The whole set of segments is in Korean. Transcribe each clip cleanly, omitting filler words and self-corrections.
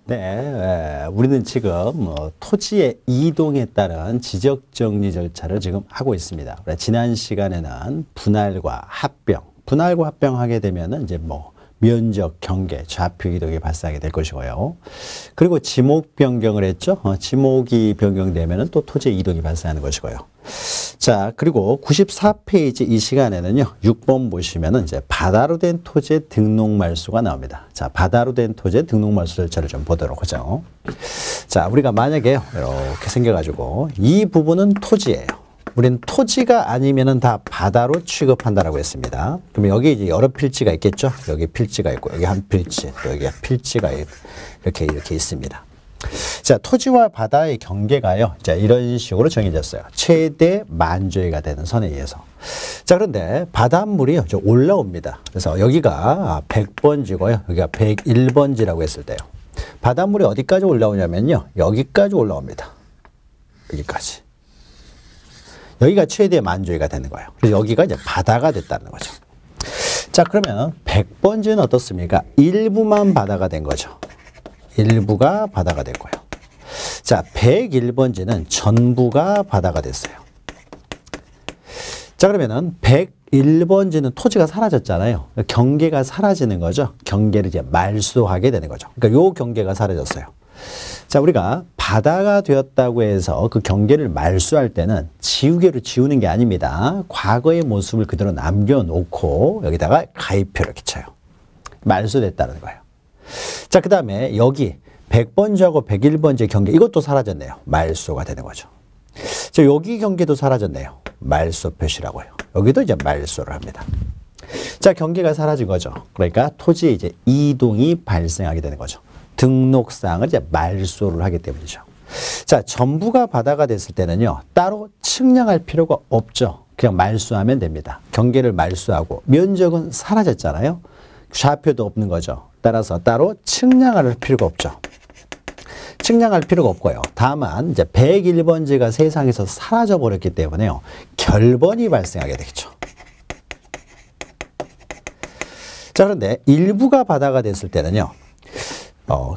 네, 우리는 지금 토지의 이동에 따른 지적정리 절차를 지금 하고 있습니다. 지난 시간에는 분할과 합병, 분할과 합병하게 되면은 이제 면적, 경계, 좌표 이동이 발생하게 될 것이고요. 그리고 지목 변경을 했죠. 지목이 변경되면은 또 토지의 이동이 발생하는 것이고요. 자, 그리고 94페이지 이 시간에는요, 6번 보시면은 이제 바다로 된 토지의 등록 말소가 나옵니다. 자, 바다로 된 토지의 등록 말소 절차를 좀 보도록 하죠. 자, 우리가 만약에 이렇게 생겨가지고 이 부분은 토지예요. 우리는 토지가 아니면은 다 바다로 취급한다라고 했습니다. 그러면 여기 이제 여러 필지가 있겠죠? 여기 필지가 있고, 여기 한 필지, 또 여기 필지가 이렇게 있습니다. 자, 토지와 바다의 경계가요, 자, 이런 식으로 정해졌어요. 최대 만조위가 되는 선에 의해서. 자, 그런데 바닷물이 좀 올라옵니다. 그래서 여기가 100번지고요. 여기가 101번지라고 했을 때요. 바닷물이 어디까지 올라오냐면요, 여기까지 올라옵니다. 여기까지. 여기가 최대 만조위가 되는 거예요. 그래서 여기가 이제 바다가 됐다는 거죠. 자, 그러면 100번지는 어떻습니까? 일부만 바다가 된 거죠. 일부가 바다가 된 거예요. 자, 101번지는 전부가 바다가 됐어요. 자, 그러면은 101번지는 토지가 사라졌잖아요. 경계가 사라지는 거죠. 경계를 이제 말소하게 되는 거죠. 그러니까 요 경계가 사라졌어요. 자, 우리가 바다가 되었다고 해서 그 경계를 말소할 때는 지우개로 지우는 게 아닙니다. 과거의 모습을 그대로 남겨놓고 여기다가 가입표를 이렇게 쳐요. 말소됐다는 거예요. 자, 그 다음에 여기 100번지하고 101번지의 경계, 이것도 사라졌네요. 말소가 되는 거죠. 자, 여기 경계도 사라졌네요. 말소 표시라고 해요. 여기도 이제 말소를 합니다. 자, 경계가 사라진 거죠. 그러니까 토지에 이제 이동이 발생하게 되는 거죠. 등록사항을 이제 말소를 하기 때문이죠. 자, 전부가 바다가 됐을 때는요, 따로 측량할 필요가 없죠. 그냥 말소하면 됩니다. 경계를 말소하고 면적은 사라졌잖아요. 좌표도 없는 거죠. 따라서 따로 측량할 필요가 없죠. 측량할 필요가 없고요. 다만 이제 101번지가 세상에서 사라져 버렸기 때문에요, 결번이 발생하게 되겠죠. 자, 그런데 일부가 바다가 됐을 때는요,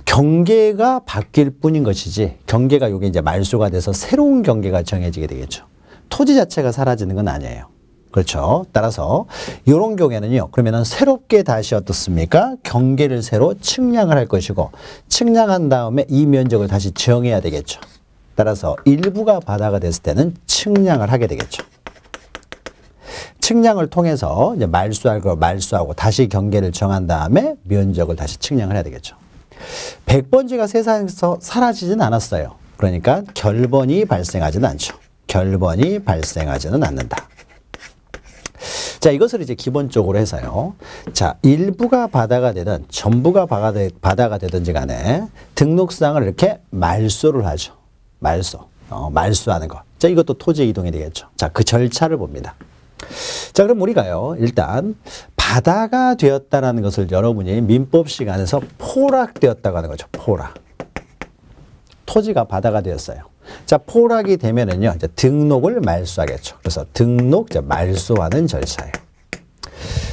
경계가 바뀔 뿐인 것이지, 경계가 여기 이제 말소가 돼서 새로운 경계가 정해지게 되겠죠. 토지 자체가 사라지는 건 아니에요. 그렇죠. 따라서 이런 경우에는요, 그러면은 새롭게 다시 어떻습니까? 경계를 새로 측량을 할 것이고, 측량한 다음에 이 면적을 다시 정해야 되겠죠. 따라서 일부가 바다가 됐을 때는 측량을 하게 되겠죠. 측량을 통해서 이제 말소하고 다시 경계를 정한 다음에 면적을 다시 측량을 해야 되겠죠. 100번지가 세상에서 사라지진 않았어요. 그러니까 결번이 발생하지는 않죠. 결번이 발생하지는 않는다. 자, 이것을 이제 기본적으로 해서요. 자, 일부가 바다가 되든 전부가 바다가 되든지 간에 등록사항을 이렇게 말소를 하죠. 말소하는 것. 자, 이것도 토지 이동이 되겠죠. 자, 그 절차를 봅니다. 자, 그럼 우리가요, 일단 바다가 되었다라는 것을 여러분이 민법 시간에서 포락되었다고 하는 거죠. 포락. 토지가 바다가 되었어요. 자, 포락이 되면은요, 이제 등록을 말소하겠죠. 그래서 등록, 말소하는 절차예요.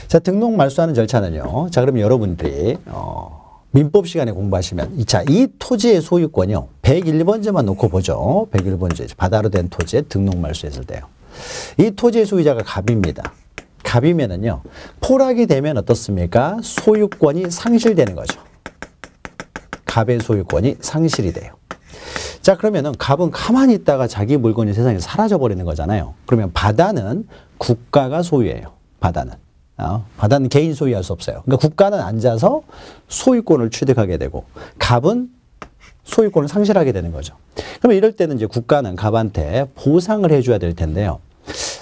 자, 등록 말소하는 절차는요, 자, 그럼 여러분들이, 민법 시간에 공부하시면, 자, 이 토지의 소유권이요, 101번지만 놓고 보죠. 101번지. 바다로 된 토지에 등록 말소했을 때요. 이 토지의 소유자가 갑입니다. 갑이면은요, 포락이 되면 어떻습니까? 소유권이 상실되는 거죠. 갑의 소유권이 상실이 돼요. 자, 그러면은 갑은 가만히 있다가 자기 물건이 세상에 사라져 버리는 거잖아요. 그러면 바다는 국가가 소유예요. 바다는. 바다는 개인 소유할 수 없어요. 그러니까 국가는 앉아서 소유권을 취득하게 되고, 갑은 소유권을 상실하게 되는 거죠. 그러면 이럴 때는 이제 국가는 갑한테 보상을 해줘야 될 텐데요.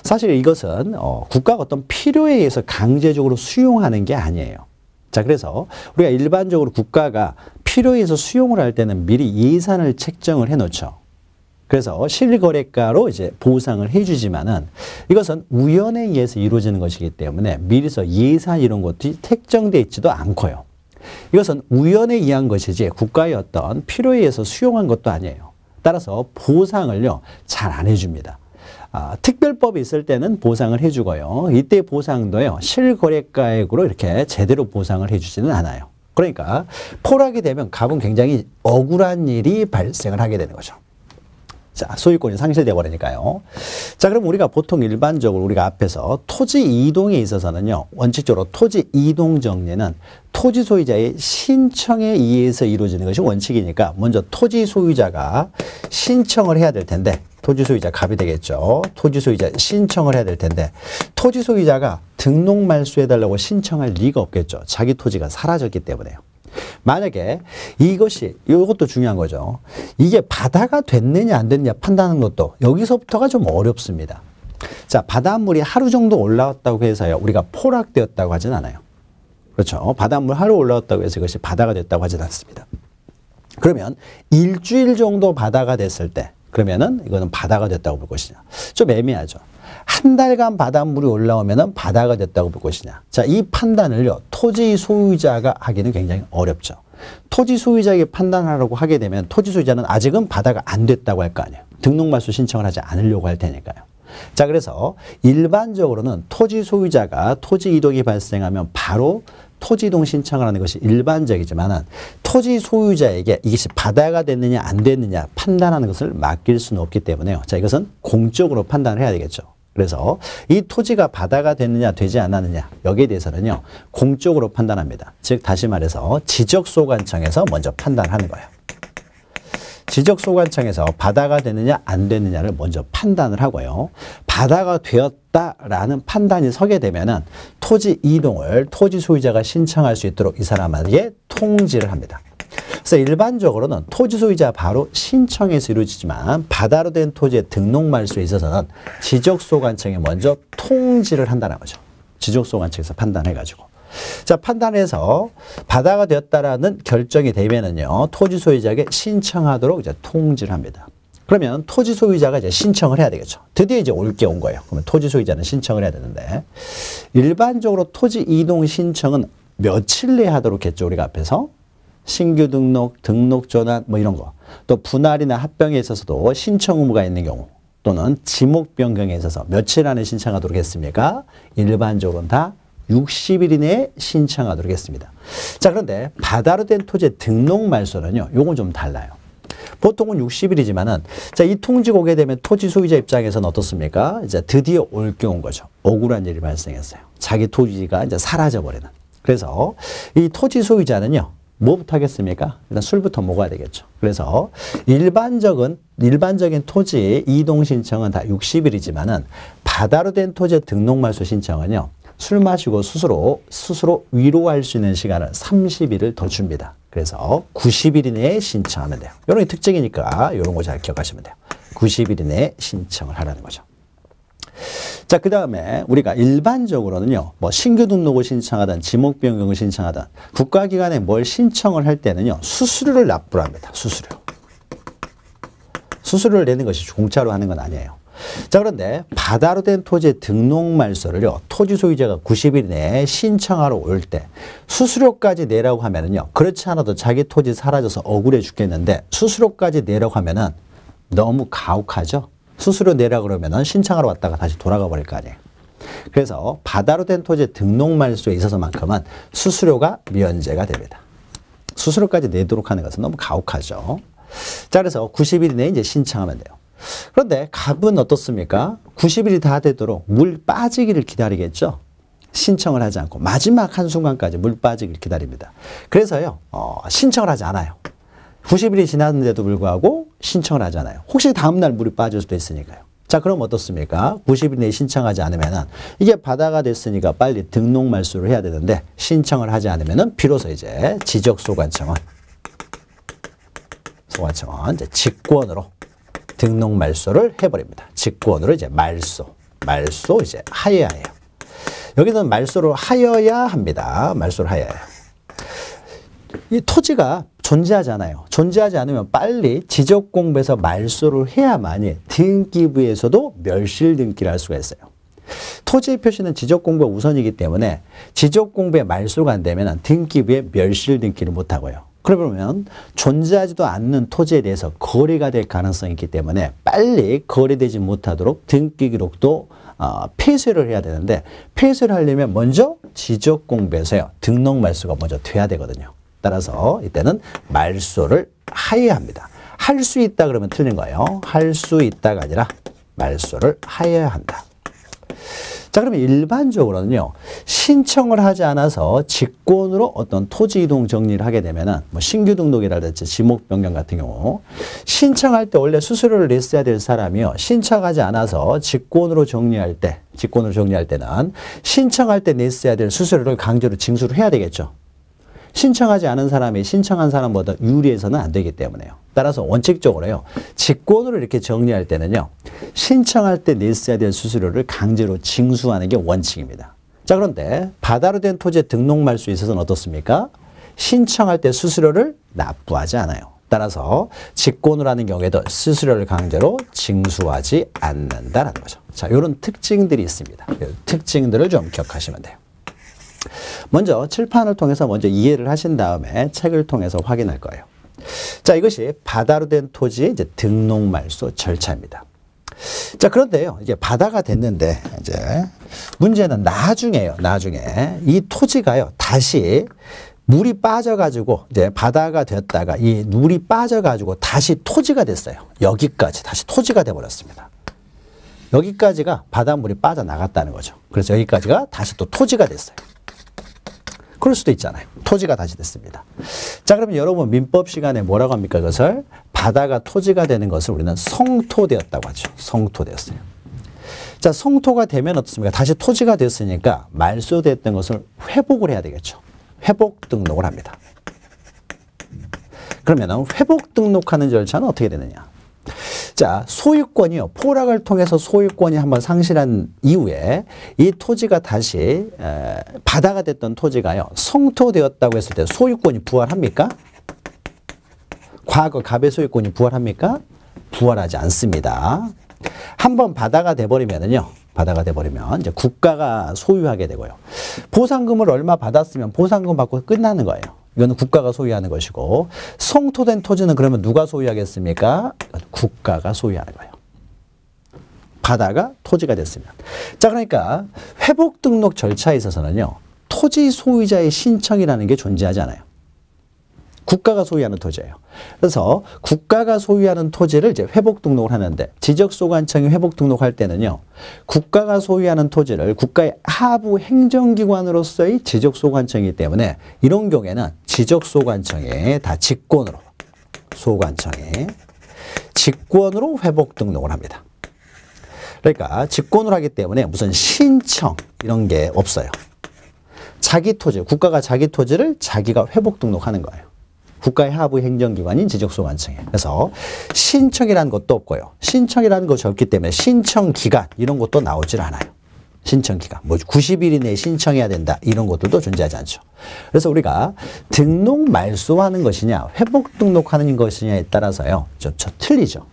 사실 이것은 국가가 어떤 필요에 의해서 강제적으로 수용하는 게 아니에요. 자, 그래서 우리가 일반적으로 국가가 필요에 의해서 수용을 할 때는 미리 예산을 책정을 해 놓죠. 그래서 실거래가로 이제 보상을 해 주지만은 이것은 우연에 의해서 이루어지는 것이기 때문에 미리서 예산 이런 것들이 책정되어 있지도 않고요. 이것은 우연에 의한 것이지 국가의 어떤 필요에 의해서 수용한 것도 아니에요. 따라서 보상을요, 잘 안 해줍니다. 특별법이 있을 때는 보상을 해주고요. 이때 보상도요, 실거래가액으로 이렇게 제대로 보상을 해주지는 않아요. 그러니까 포락이 되면 갑은 굉장히 억울한 일이 발생을 하게 되는 거죠. 자, 소유권이 상실돼 버리니까요. 자, 그럼 우리가 보통 일반적으로 우리가 앞에서 토지 이동에 있어서는요, 원칙적으로 토지 이동 정리는 토지 소유자의 신청에 의해서 이루어지는 것이 원칙이니까 먼저 토지 소유자가 신청을 해야 될 텐데, 토지 소유자 갑이 되겠죠. 토지 소유자 신청을 해야 될 텐데, 토지 소유자가 등록 말소해달라고 신청할 리가 없겠죠. 자기 토지가 사라졌기 때문에요. 만약에 이것도 중요한 거죠. 이게 바다가 됐느냐 안 됐느냐 판단하는 것도 여기서부터가 좀 어렵습니다. 자, 바닷물이 하루 정도 올라왔다고 해서요, 우리가 포락되었다고 하진 않아요. 그렇죠. 바닷물 하루 올라왔다고 해서 이것이 바다가 됐다고 하진 않습니다. 그러면 일주일 정도 바다가 됐을 때, 그러면은 이거는 바다가 됐다고 볼 것이냐. 좀 애매하죠. 한 달간 바닷물이 올라오면은 바다가 됐다고 볼 것이냐. 자, 이 판단을요, 토지 소유자가 하기는 굉장히 어렵죠. 토지 소유자에게 판단하라고 하게 되면 토지 소유자는 아직은 바다가 안 됐다고 할 거 아니에요. 등록 말소 신청을 하지 않으려고 할 테니까요. 자, 그래서 일반적으로는 토지 소유자가 토지 이동이 발생하면 바로 토지 이동 신청을 하는 것이 일반적이지만은 토지 소유자에게 이것이 바다가 됐느냐 안 됐느냐 판단하는 것을 맡길 수는 없기 때문에요. 자, 이것은 공적으로 판단을 해야 되겠죠. 그래서 이 토지가 바다가 됐느냐 되지 않았느냐 여기에 대해서는요, 공적으로 판단합니다. 즉 다시 말해서 지적소관청에서 먼저 판단하는 거예요. 지적소관청에서 바다가 됐느냐 안 됐느냐를 먼저 판단을 하고요. 바다가 되었다라는 판단이 서게 되면은 토지 이동을 토지 소유자가 신청할 수 있도록 이 사람에게 통지를 합니다. 그래서 일반적으로는 토지 소유자 바로 신청해서 이루어지지만 바다로 된 토지의 등록 말소에 있어서는 지적소관청에 먼저 통지를 한다는 거죠. 지적소관청에서 판단해가지고. 자, 판단해서 바다가 되었다라는 결정이 되면은요, 토지 소유자에게 신청하도록 이제 통지를 합니다. 그러면 토지 소유자가 이제 신청을 해야 되겠죠. 드디어 이제 올 게 온 거예요. 그러면 토지 소유자는 신청을 해야 되는데, 일반적으로 토지 이동 신청은 며칠 내에 하도록 했죠, 우리가 앞에서. 신규 등록, 등록 전환 뭐 이런 거. 또 분할이나 합병에 있어서도 신청 의무가 있는 경우, 또는 지목 변경에 있어서 며칠 안에 신청하도록 했습니까? 일반적으로는 다 60일 이내에 신청하도록 했습니다. 자, 그런데 바다로 된 토지의 등록 말소는요, 요건 좀 달라요. 보통은 60일이지만은, 자, 이 통지가 오게 되면 토지 소유자 입장에서는 어떻습니까? 이제 드디어 올 게 온 거죠. 억울한 일이 발생했어요. 자기 토지가 이제 사라져버리는. 그래서 이 토지 소유자는요, 뭐부터 하겠습니까? 일단 술부터 먹어야 되겠죠. 그래서 일반적인 토지 이동 신청은 다 60일이지만은 바다로 된 토지의 등록 말소 신청은요, 술 마시고 스스로 위로할 수 있는 시간을 30일을 더 줍니다. 그래서 90일 이내에 신청하면 돼요. 이런 게 특징이니까 이런 거 잘 기억하시면 돼요. 90일 이내에 신청을 하라는 거죠. 자, 그 다음에 우리가 일반적으로는요, 뭐 신규 등록을 신청하든 지목 변경을 신청하든 국가기관에 뭘 신청을 할 때는요, 수수료를 납부를 합니다. 수수료를 내는 것이 공짜로 하는 건 아니에요. 자, 그런데 바다로 된 토지의 등록 말소를요, 토지 소유자가 90일 내에 신청하러 올 때 수수료까지 내라고 하면은요, 그렇지 않아도 자기 토지 사라져서 억울해 죽겠는데 수수료까지 내라고 하면은 너무 가혹하죠. 수수료 내라 그러면은 신청하러 왔다가 다시 돌아가 버릴 거 아니에요. 그래서 바다로 된 토지의 등록 말소에 있어서만큼은 수수료가 면제가 됩니다. 수수료까지 내도록 하는 것은 너무 가혹하죠. 자, 그래서 90일 이내에 이제 신청하면 돼요. 그런데 갑은 어떻습니까? 90일이 다 되도록 물 빠지기를 기다리겠죠. 신청을 하지 않고 마지막 한순간까지 물 빠지기를 기다립니다. 그래서요, 신청을 하지 않아요. 90일이 지났는데도 불구하고 신청을 하지 않아요. 혹시 다음날 물이 빠질 수도 있으니까요. 자, 그럼 어떻습니까? 90일 내에 신청하지 않으면은 이게 바다가 됐으니까 빨리 등록 말소를 해야 되는데 신청을 하지 않으면은 비로소 이제 지적소관청은 이제 직권으로 등록 말소를 해버립니다. 직권으로 이제 말소 이제 하여야 해요. 여기는 말소를 하여야 합니다. 말소를 하여야 해요. 이 토지가 존재하잖아요. 존재하지 않으면 빨리 지적공부에서 말소를 해야만이 등기부에서도 멸실 등기를 할 수가 있어요. 토지의 표시는 지적공부가 우선이기 때문에 지적공부에 말소가 안 되면 등기부에 멸실 등기를 못하고요. 그러면 존재하지도 않는 토지에 대해서 거래가 될 가능성이 있기 때문에 빨리 거래되지 못하도록 등기 기록도 폐쇄를 해야 되는데 폐쇄를 하려면 먼저 지적공부에서요, 등록 말소가 먼저 돼야 되거든요. 따라서 이때는 말소를 하여야 합니다. 할 수 있다 그러면 틀린 거예요. 할 수 있다가 아니라 말소를 하여야 한다. 자, 그러면 일반적으로는요, 신청을 하지 않아서 직권으로 어떤 토지 이동 정리를 하게 되면은, 뭐 신규 등록이라든지 지목 변경 같은 경우, 신청할 때 원래 수수료를 냈어야 될 사람이요, 신청하지 않아서 직권으로 정리할 때는 신청할 때 냈어야 될 수수료를 강제로 징수를 해야 되겠죠. 신청하지 않은 사람이 신청한 사람보다 유리해서는 안 되기 때문에요. 따라서 원칙적으로요, 직권으로 이렇게 정리할 때는요, 신청할 때 냈어야 될 수수료를 강제로 징수하는 게 원칙입니다. 자, 그런데 바다로 된 토지의 등록 말소에 있어서는 어떻습니까? 신청할 때 수수료를 납부하지 않아요. 따라서 직권으로 하는 경우에도 수수료를 강제로 징수하지 않는다라는 거죠. 자, 이런 특징들이 있습니다. 이 특징들을 좀 기억하시면 돼요. 먼저 칠판을 통해서 먼저 이해를 하신 다음에 책을 통해서 확인할 거예요. 자, 이것이 바다로 된 토지의 이제 등록 말소 절차입니다. 자, 그런데요, 이제 바다가 됐는데, 이제 문제는 나중에요. 나중에 이 토지가요, 다시 물이 빠져가지고 이제 바다가 됐다가 이 물이 빠져가지고 다시 토지가 됐어요. 여기까지 다시 토지가 돼버렸습니다. 여기까지가 바닷물이 빠져나갔다는 거죠. 그래서 여기까지가 다시 또 토지가 됐어요. 그럴 수도 있잖아요. 토지가 다시 됐습니다. 자, 그러면 여러분 민법 시간에 뭐라고 합니까? 그것을 바다가 토지가 되는 것을 우리는 성토되었다고 하죠. 성토되었어요. 자, 성토가 되면 어떻습니까? 다시 토지가 됐으니까 말소됐던 것을 회복을 해야 되겠죠. 회복 등록을 합니다. 그러면 회복 등록하는 절차는 어떻게 되느냐? 자, 소유권이요. 포락을 통해서 소유권이 한번 상실한 이후에 이 토지가 다시 바다가 됐던 토지가요, 성토되었다고 했을 때 소유권이 부활합니까? 과거 갑의 소유권이 부활합니까? 부활하지 않습니다. 한번 바다가 돼버리면은요, 바다가 돼버리면 이제 국가가 소유하게 되고요. 보상금을 얼마 받았으면 보상금 받고 끝나는 거예요. 이거는 국가가 소유하는 것이고, 성토된 토지는 그러면 누가 소유하겠습니까? 국가가 소유하는 거예요. 바다가 토지가 됐으면. 자, 그러니까 회복 등록 절차에 있어서는요, 토지 소유자의 신청이라는 게 존재하지 않아요. 국가가 소유하는 토지예요. 그래서 국가가 소유하는 토지를 이제 회복 등록을 하는데, 지적소관청이 회복 등록할 때는요, 국가가 소유하는 토지를 국가의 하부 행정기관으로서의 지적소관청이기 때문에 이런 경우에는 지적소관청에 다 직권으로, 소관청에 직권으로 회복 등록을 합니다. 그러니까 직권으로 하기 때문에 무슨 신청 이런 게 없어요. 자기 토지, 국가가 자기 토지를 자기가 회복 등록하는 거예요. 국가의 하부 행정기관인 지적소관청에. 그래서 신청이라는 것도 없고요. 신청이라는 것이 없기 때문에 신청기간 이런 것도 나오질 않아요. 신청기간. 뭐 90일 이내에 신청해야 된다. 이런 것들도 존재하지 않죠. 그래서 우리가 등록 말소하는 것이냐 회복 등록하는 것이냐에 따라서요, 좀 틀리죠.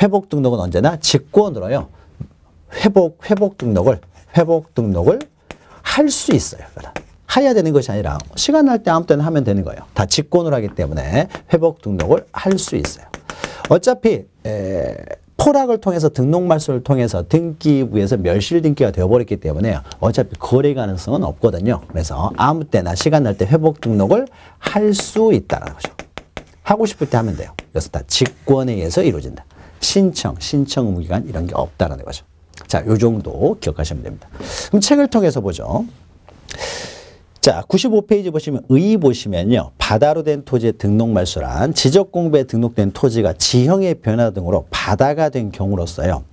회복 등록은 언제나 직권으로요, 회복 등록을 할 수 있어요. 해야 되는 것이 아니라 시간 날 때 아무 때나 하면 되는 거예요. 다 직권으로 하기 때문에 회복 등록을 할 수 있어요. 어차피 포락을 통해서 등록 말소를 통해서 등기부에서 멸실 등기가 되어버렸기 때문에 어차피 거래 가능성은 없거든요. 그래서 아무 때나 시간 날 때 회복 등록을 할 수 있다는 거죠. 하고 싶을 때 하면 돼요. 그래서 다 직권에 의해서 이루어진다. 신청 의무기간 이런 게 없다는 거죠. 자, 요 정도 기억하시면 됩니다. 그럼 책을 통해서 보죠. 자, 95페이지 보시면 의 보시면요, 바다로 된 토지의 등록 말소란 지적공부에 등록된 토지가 지형의 변화 등으로 바다가 된 경우로서요,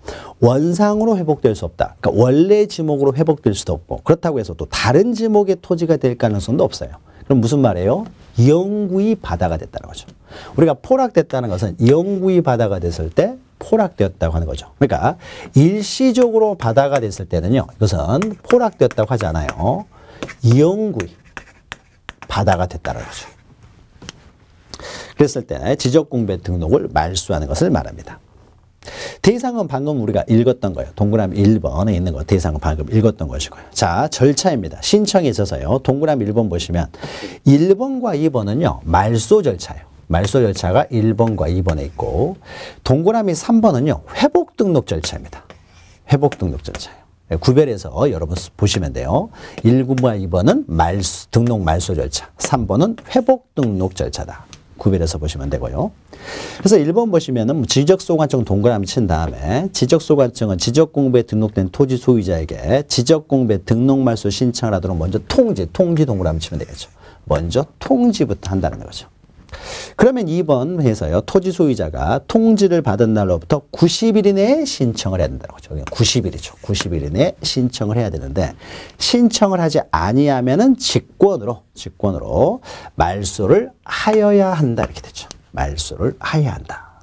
원상으로 회복될 수 없다. 그러니까 원래 지목으로 회복될 수도 없고, 그렇다고 해서 또 다른 지목의 토지가 될 가능성도 없어요. 그럼 무슨 말이에요? 영구히 바다가 됐다는 거죠. 우리가 포락됐다는 것은 영구히 바다가 됐을 때 포락되었다고 하는 거죠. 그러니까 일시적으로 바다가 됐을 때는요, 이것은 포락되었다고 하지 않아요. 영구히 바다가 됐다는 거죠. 그랬을 때 지적공부의 등록을 말소하는 것을 말합니다. 대상은 방금 우리가 읽었던 거예요. 동그라미 1번에 있는 거 대상은 방금 읽었던 것이고요. 자, 절차입니다. 신청에 있어서요, 동그라미 1번 보시면 1번과 2번은요 말소 절차예요. 말소 절차가 1번과 2번에 있고, 동그라미 3번은요 회복 등록 절차입니다. 회복 등록 절차예요. 구별해서 여러분 보시면 돼요. 1번과 2번은 등록 말소 절차, 3번은 회복 등록 절차다. 구별해서 보시면 되고요. 그래서 1번 보시면은 지적소관청 동그라미 친 다음에 지적소관청은 지적공부에 등록된 토지 소유자에게 지적공부에 등록 말소 신청을 하도록 먼저 통지 동그라미 치면 되겠죠. 먼저 통지부터 한다는 거죠. 그러면 2번 해서요. 토지 소유자가 통지를 받은 날로부터 90일 이내에 신청을 해야 된다는 거죠. 90일이죠. 90일 이내에 신청을 해야 되는데 신청을 하지 아니하면은 직권으로 말소를 하여야 한다 이렇게 되죠. 말소를 하여야 한다.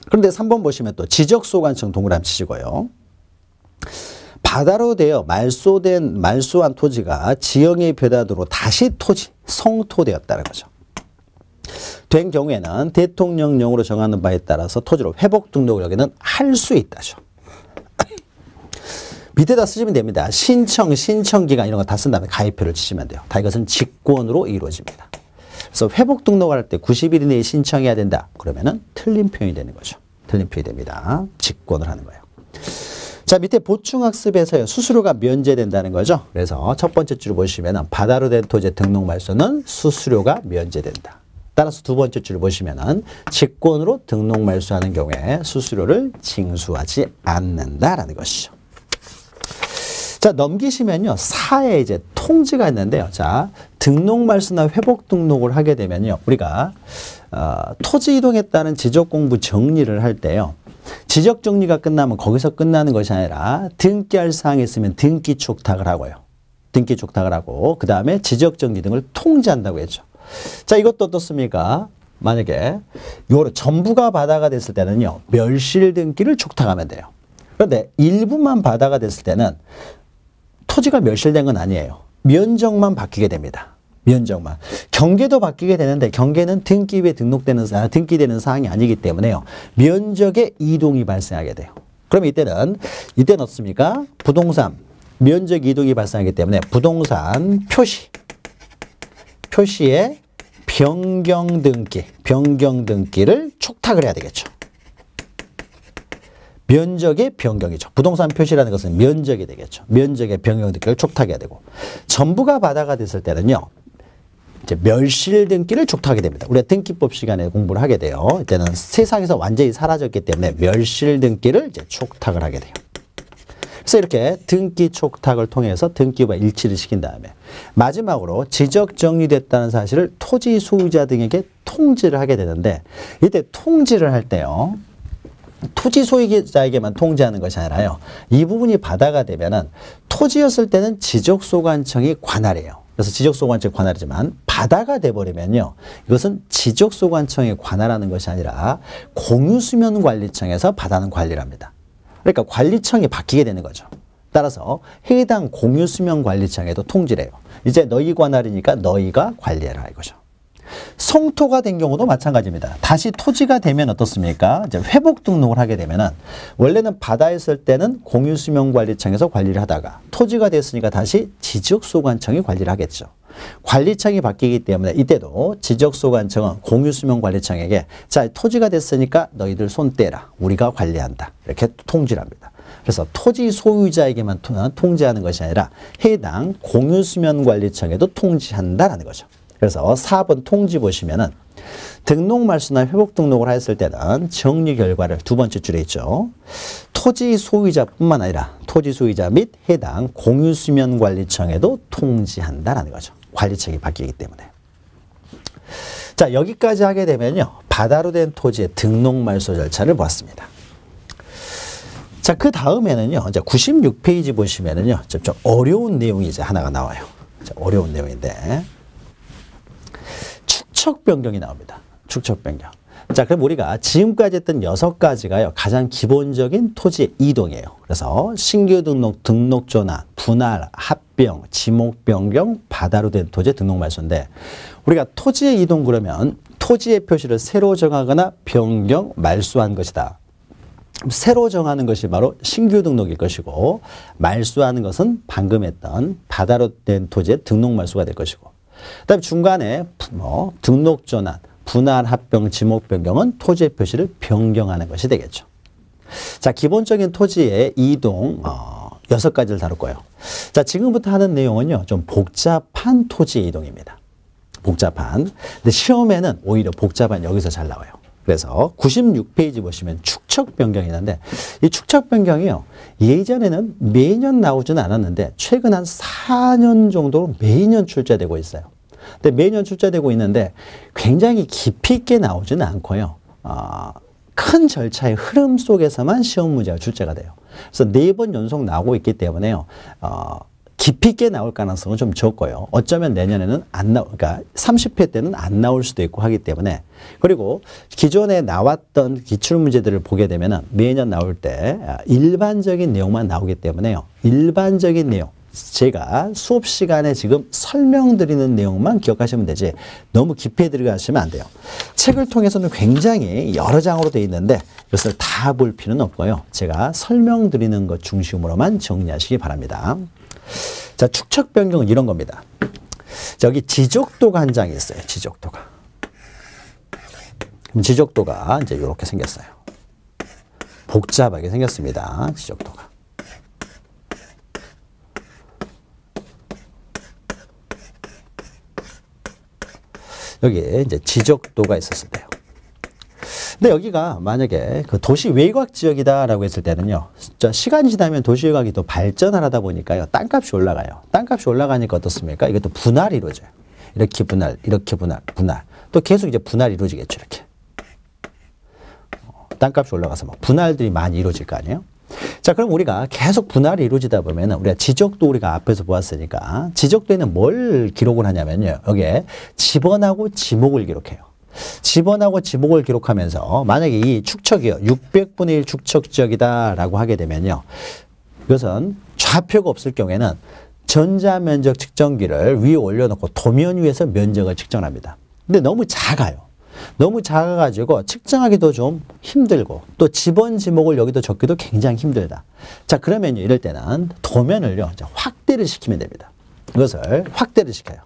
그런데 3번 보시면 또 지적소관청 동그라미 치시고요. 바다로 되어 말소한 토지가 지형의 변화도로 다시 성토되었다는 거죠. 된 경우에는 대통령령으로 정하는 바에 따라서 토지로 회복 등록을 여기는 할 수 있다죠. 밑에다 쓰시면 됩니다. 신청 기간 이런 거 다 쓴 다음에 가입표를 치시면 돼요. 다 이것은 직권으로 이루어집니다. 그래서 회복 등록을 할 때 90일 이내에 신청해야 된다. 그러면은 틀린 표현이 되는 거죠. 틀린 표현이 됩니다. 직권을 하는 거예요. 자, 밑에 보충학습에서요. 수수료가 면제된다는 거죠. 그래서 첫 번째 줄 보시면은 바다로 된 토지의 등록 말소는 수수료가 면제된다. 따라서 두 번째 줄 보시면은 직권으로 등록 말소하는 경우에 수수료를 징수하지 않는다라는 것이죠. 자, 넘기시면요. 4에 이제 통지가 있는데요. 자, 등록 말소나 회복 등록을 하게 되면요. 우리가 토지 이동에 따른 지적 공부 정리를 할 때요. 지적 정리가 끝나면 거기서 끝나는 것이 아니라 등기할 사항이 있으면 등기 촉탁을 하고요. 등기 촉탁을 하고 그 다음에 지적 정리 등을 통지한다고 했죠. 자, 이것도 어떻습니까? 만약에 요로 전부가 바다가 됐을 때는요. 멸실 등기를 촉탁하면 돼요. 그런데 일부만 바다가 됐을 때는 토지가 멸실된 건 아니에요. 면적만 바뀌게 됩니다. 면적만. 경계도 바뀌게 되는데 경계는 등기부에 등기되는 사항이 아니기 때문에요. 면적의 이동이 발생하게 돼요. 그럼 이때는 어떻습니까? 부동산 면적 이동이 발생하기 때문에 부동산 표시의 변경 등기를 촉탁을 해야 되겠죠. 면적의 변경이죠. 부동산 표시라는 것은 면적이 되겠죠. 면적의 변경 등기를 촉탁해야 되고 전부가 바다가 됐을 때는요. 이제 멸실 등기를 촉탁하게 됩니다. 우리가 등기법 시간에 공부를 하게 돼요. 이때는 세상에서 완전히 사라졌기 때문에 멸실 등기를 이제 촉탁을 하게 돼요. 그래서 이렇게 등기 촉탁을 통해서 등기부와 일치를 시킨 다음에 마지막으로 지적 정리됐다는 사실을 토지 소유자 등에게 통지를 하게 되는데 이때 통지를 할 때요. 토지 소유자에게만 통지하는 것이 아니라요. 이 부분이 바다가 되면은 토지였을 때는 지적소관청이 관할이에요. 그래서 지적소관청이 관할이지만 바다가 돼버리면요. 이것은 지적소관청이 관할하는 것이 아니라 공유수면관리청에서 바다는 관리를 합니다. 그러니까 관리청이 바뀌게 되는 거죠. 따라서 해당 공유수면관리청에도 통지를 해요. 이제 너희 관할이니까 너희가 관리해라 이거죠. 성토가 된 경우도 마찬가지입니다. 다시 토지가 되면 어떻습니까? 이제 회복 등록을 하게 되면은 원래는 바다에 있을 때는 공유수면관리청에서 관리를 하다가 토지가 됐으니까 다시 지적소관청이 관리를 하겠죠. 관리청이 바뀌기 때문에 이때도 지적소관청은 공유수면관리청에게 자, 토지가 됐으니까 너희들 손 떼라. 우리가 관리한다. 이렇게 통지를 합니다. 그래서 토지 소유자에게만 통지하는 것이 아니라 해당 공유수면관리청에도 통지한다라는 거죠. 그래서 4번 통지 보시면은 등록 말소나 회복 등록을 했을 때는 정리 결과를 두 번째 줄에 있죠. 토지 소유자뿐만 아니라 토지 소유자 및 해당 공유수면관리청에도 통지한다라는 거죠. 관리청이 바뀌기 때문에. 자, 여기까지 하게 되면요. 바다로 된 토지의 등록 말소 절차를 보았습니다. 자, 그 다음에는요. 이제 96페이지 보시면은요. 좀 어려운 내용이 이제 하나가 나와요. 자, 어려운 내용인데. 축척 변경이 나옵니다. 축척 변경. 자, 그럼 우리가 지금까지 했던 6가지가요. 가장 기본적인 토지 이동이에요. 그래서 신규 등록, 등록 전환, 분할, 합병, 지목 변경, 바다로 된 토지 등록 말소인데 우리가 토지의 이동 그러면 토지의 표시를 새로 정하거나 변경, 말소한 것이다. 새로 정하는 것이 바로 신규 등록일 것이고 말소하는 것은 방금 했던 바다로 된 토지의 등록 말소가 될 것이고 그다음에 중간에 등록 전환, 분할, 합병, 지목 변경은 토지의 표시를 변경하는 것이 되겠죠. 자, 기본적인 토지의 이동 6가지를 다룰 거예요. 자, 지금부터 하는 내용은요, 좀 복잡한 토지 이동입니다. 복잡한. 근데 시험에는 오히려 복잡한 여기서 잘 나와요. 그래서 96페이지 보시면 축척 변경이 있는데 이 축척 변경이요. 예전에는 매년 나오지는 않았는데 최근 한 4년 정도로 매년 출제되고 있어요. 근데 매년 출제되고 있는데 굉장히 깊이 있게 나오지는 않고요. 큰 절차의 흐름 속에서만 시험 문제가 출제가 돼요. 그래서 4번 연속 나오고 있기 때문에요. 깊이 있게 나올 가능성은 좀 적고요. 어쩌면 내년에는 그러니까 30회 때는 안 나올 수도 있고 하기 때문에. 그리고 기존에 나왔던 기출문제들을 보게 되면은 매년 나올 때 일반적인 내용만 나오기 때문에요. 일반적인 내용. 제가 수업 시간에 지금 설명드리는 내용만 기억하시면 되지 너무 깊이 들어가시면 안 돼요. 책을 통해서는 굉장히 여러 장으로 되어 있는데 이것을 다 볼 필요는 없고요. 제가 설명드리는 것 중심으로만 정리하시기 바랍니다. 자, 축척 변경은 이런 겁니다. 자, 여기 지적도가 한 장이 있어요. 지적도가. 그럼 지적도가 이제 이렇게 생겼어요. 복잡하게 생겼습니다. 지적도가. 여기에 이제 지적도가 있었을 때요. 근데 여기가 만약에 그 도시 외곽 지역이다라고 했을 때는요, 시간이 지나면 도시 외곽이 또 발전하다 보니까요, 땅값이 올라가요. 땅값이 올라가니까 어떻습니까? 이게 또 분할이 이루어져요. 이렇게 분할, 이렇게 분할, 분할. 또 계속 이제 분할이 이루어지겠죠, 이렇게. 땅값이 올라가서 막 분할들이 많이 이루어질 거 아니에요? 자, 그럼 우리가 계속 분할이 이루어지다 보면 우리가 지적도 우리가 앞에서 보았으니까 지적도에는 뭘 기록을 하냐면요. 여기에 지번하고 지목을 기록해요. 지번하고 지목을 기록하면서 만약에 이 축척이요. 600분의 1 축척 지역이다라고 하게 되면요. 이것은 좌표가 없을 경우에는 전자면적 측정기를 위에 올려놓고 도면 위에서 면적을 측정합니다. 근데 너무 작아요. 너무 작아가지고 측정하기도 좀 힘들고 또 지번 지목을 여기도 적기도 굉장히 힘들다. 자, 그러면요. 이럴 때는 도면을요. 확대를 시키면 됩니다. 이것을 확대를 시켜요.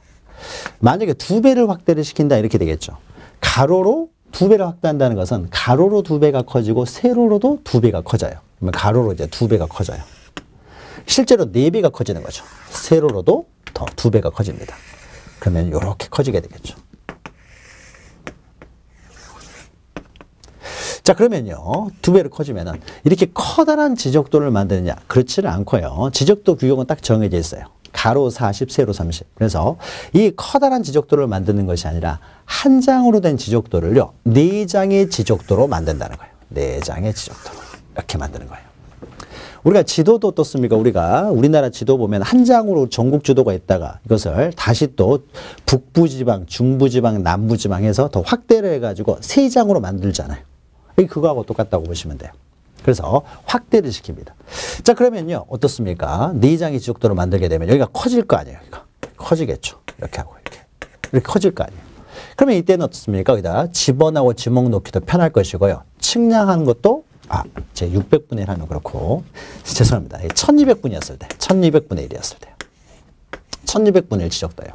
만약에 2배를 확대를 시킨다 이렇게 되겠죠. 가로로 2배를 확대한다는 것은 가로로 2배가 커지고 세로로도 2배가 커져요. 그러면 가로로 이제 2배가 커져요. 실제로 4배가 커지는 거죠. 세로로도 더 2배가 커집니다. 그러면 이렇게 커지게 되겠죠. 자, 그러면요. 2배로 커지면은 이렇게 커다란 지적도를 만드느냐? 그렇지는 않고요. 지적도 규격은 딱 정해져 있어요. 가로 40, 세로 30. 그래서 이 커다란 지적도를 만드는 것이 아니라 한 장으로 된 지적도를요. 4장의 지적도로 만든다는 거예요. 4장의 지적도로. 이렇게 만드는 거예요. 우리가 지도도 어떻습니까? 우리가 우리나라 지도 보면 한 장으로 전국 지도가 있다가 이것을 다시 또 북부지방, 중부지방, 남부지방 해서 더 확대를 해가지고 3장으로 만들잖아요. 그거하고 똑같다고 보시면 돼요. 그래서 확대를 시킵니다. 자, 그러면요. 어떻습니까? 4장의 지적도를 만들게 되면 여기가 커질 거 아니에요. 여기가. 커지겠죠. 이렇게 하고 이렇게 커질 거 아니에요. 그러면 이때는 어떻습니까? 여기다 지번하고 지목 놓기도 편할 것이고요. 측량하는 것도 제 600분의 1 하면 그렇고 죄송합니다. 1200분이었을 때 1200분의 1이었을 때요. 1200분의 1 지적도예요.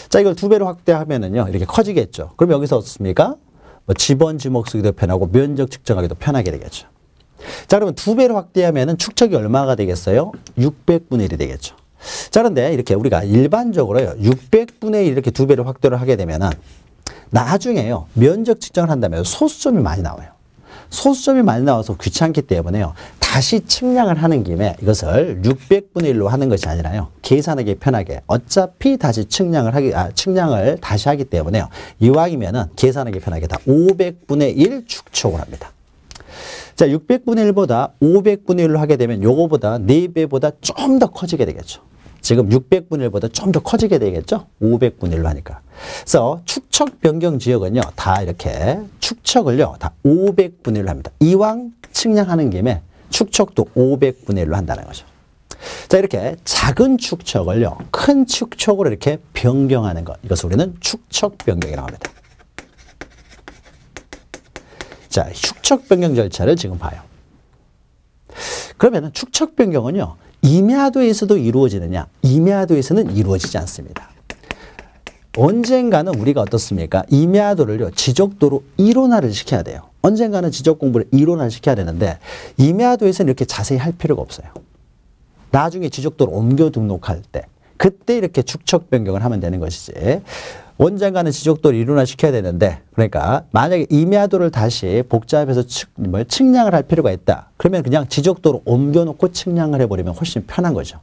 자, 이걸 2배로 확대하면은요. 이렇게 커지겠죠. 그럼 여기서 어떻습니까? 지번, 지목 쓰기도 편하고 면적 측정하기도 편하게 되겠죠. 자, 그러면 2배로 확대하면은 축척이 얼마가 되겠어요? 600분의 1이 되겠죠. 자, 그런데 이렇게 우리가 일반적으로요. 600분의 1 이렇게 2배로 확대를 하게 되면은 나중에요. 면적 측정을 한다면 소수점이 많이 나와요. 소수점이 많이 나와서 귀찮기 때문에요. 다시 측량을 하는 김에 이것을 600분의 1로 하는 것이 아니라요. 계산하기 편하게 어차피 다시 측량을 다시 하기 때문에요. 이왕이면은 계산하기 편하게 다 500분의 1 축척을 합니다. 자, 600분의 1보다 500분의 1로 하게 되면 요거보다 4배보다 좀 더 커지게 되겠죠. 지금 600분의 1보다 좀 더 커지게 되겠죠. 500분의 1로 하니까. 그래서 축척 변경 지역은요. 다 이렇게 축척을요. 다 500분의 1로 합니다. 이왕 측량하는 김에 축척도 500분의 1로 한다는 거죠. 자, 이렇게 작은 축척을요. 큰 축척으로 이렇게 변경하는 것. 이것을 우리는 축척 변경이라고 합니다. 자, 축척 변경 절차를 지금 봐요. 그러면은 축척 변경은요. 임야도에서도 이루어지느냐? 임야도에서는 이루어지지 않습니다. 언젠가는 우리가 어떻습니까? 임야도를요, 지적도로 이론화를 시켜야 돼요. 언젠가는 지적 공부를 이론화를 시켜야 되는데 임야도에서는 이렇게 자세히 할 필요가 없어요. 나중에 지적도로 옮겨 등록할 때 그때 이렇게 축척 변경을 하면 되는 것이지. 언젠가는 지적도를 이론화 시켜야 되는데, 그러니까 만약에 임야도를 다시 복잡해서 측량을 할 필요가 있다. 그러면 그냥 지적도로 옮겨놓고 측량을 해버리면 훨씬 편한 거죠.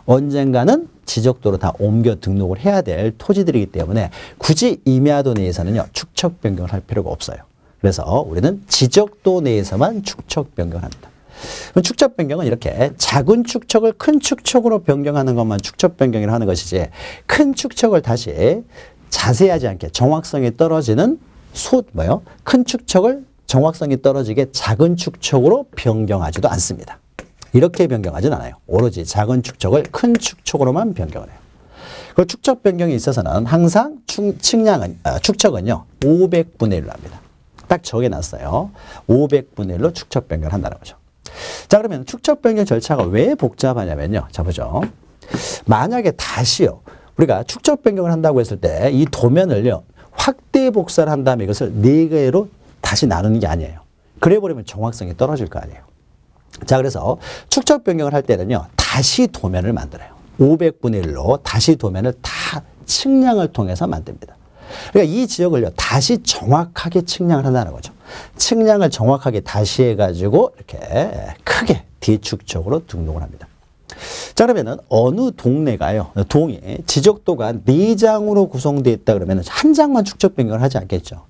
언젠가는 지적도로 다 옮겨 등록을 해야 될 토지들이기 때문에 굳이 임야도 내에서는요, 축척 변경을 할 필요가 없어요. 그래서 우리는 지적도 내에서만 축척 변경을 합니다. 그럼 축척 변경은 이렇게 작은 축척을 큰 축척으로 변경하는 것만 축척 변경이라고 하는 것이지, 큰 축척을 다시 자세하지 않게 정확성이 떨어지는 큰 축척을 정확성이 떨어지게 작은 축척으로 변경하지도 않습니다. 이렇게 변경하진 않아요. 오로지 작은 축척을 큰 축척으로만 변경을 해요. 그 축척 변경에 있어서는 항상 축척은요 500분의 1로 합니다. 딱 적어놨어요. 500분의 1로 축척 변경을 한다는 거죠. 자, 그러면 축척 변경 절차가 왜 복잡하냐면요. 자, 보죠. 만약에 다시요, 우리가 축척 변경을 한다고 했을 때 이 도면을요, 확대 복사를 한 다음에 이것을 4개로 다시 나누는 게 아니에요. 그래 버리면 정확성이 떨어질 거 아니에요. 자, 그래서 축척 변경을 할 때는요, 다시 도면을 만들어요. 500분의 1로 다시 도면을 다 측량을 통해서 만듭니다. 그러니까 이 지역을요, 다시 정확하게 측량을 한다는 거죠. 측량을 정확하게 다시 해가지고 이렇게 크게 D축척으로 등록을 합니다. 자, 그러면은 어느 동네가요, 동이 지적도가 4장으로 구성되어 있다 그러면 한 장만 축척 변경을 하지 않겠죠.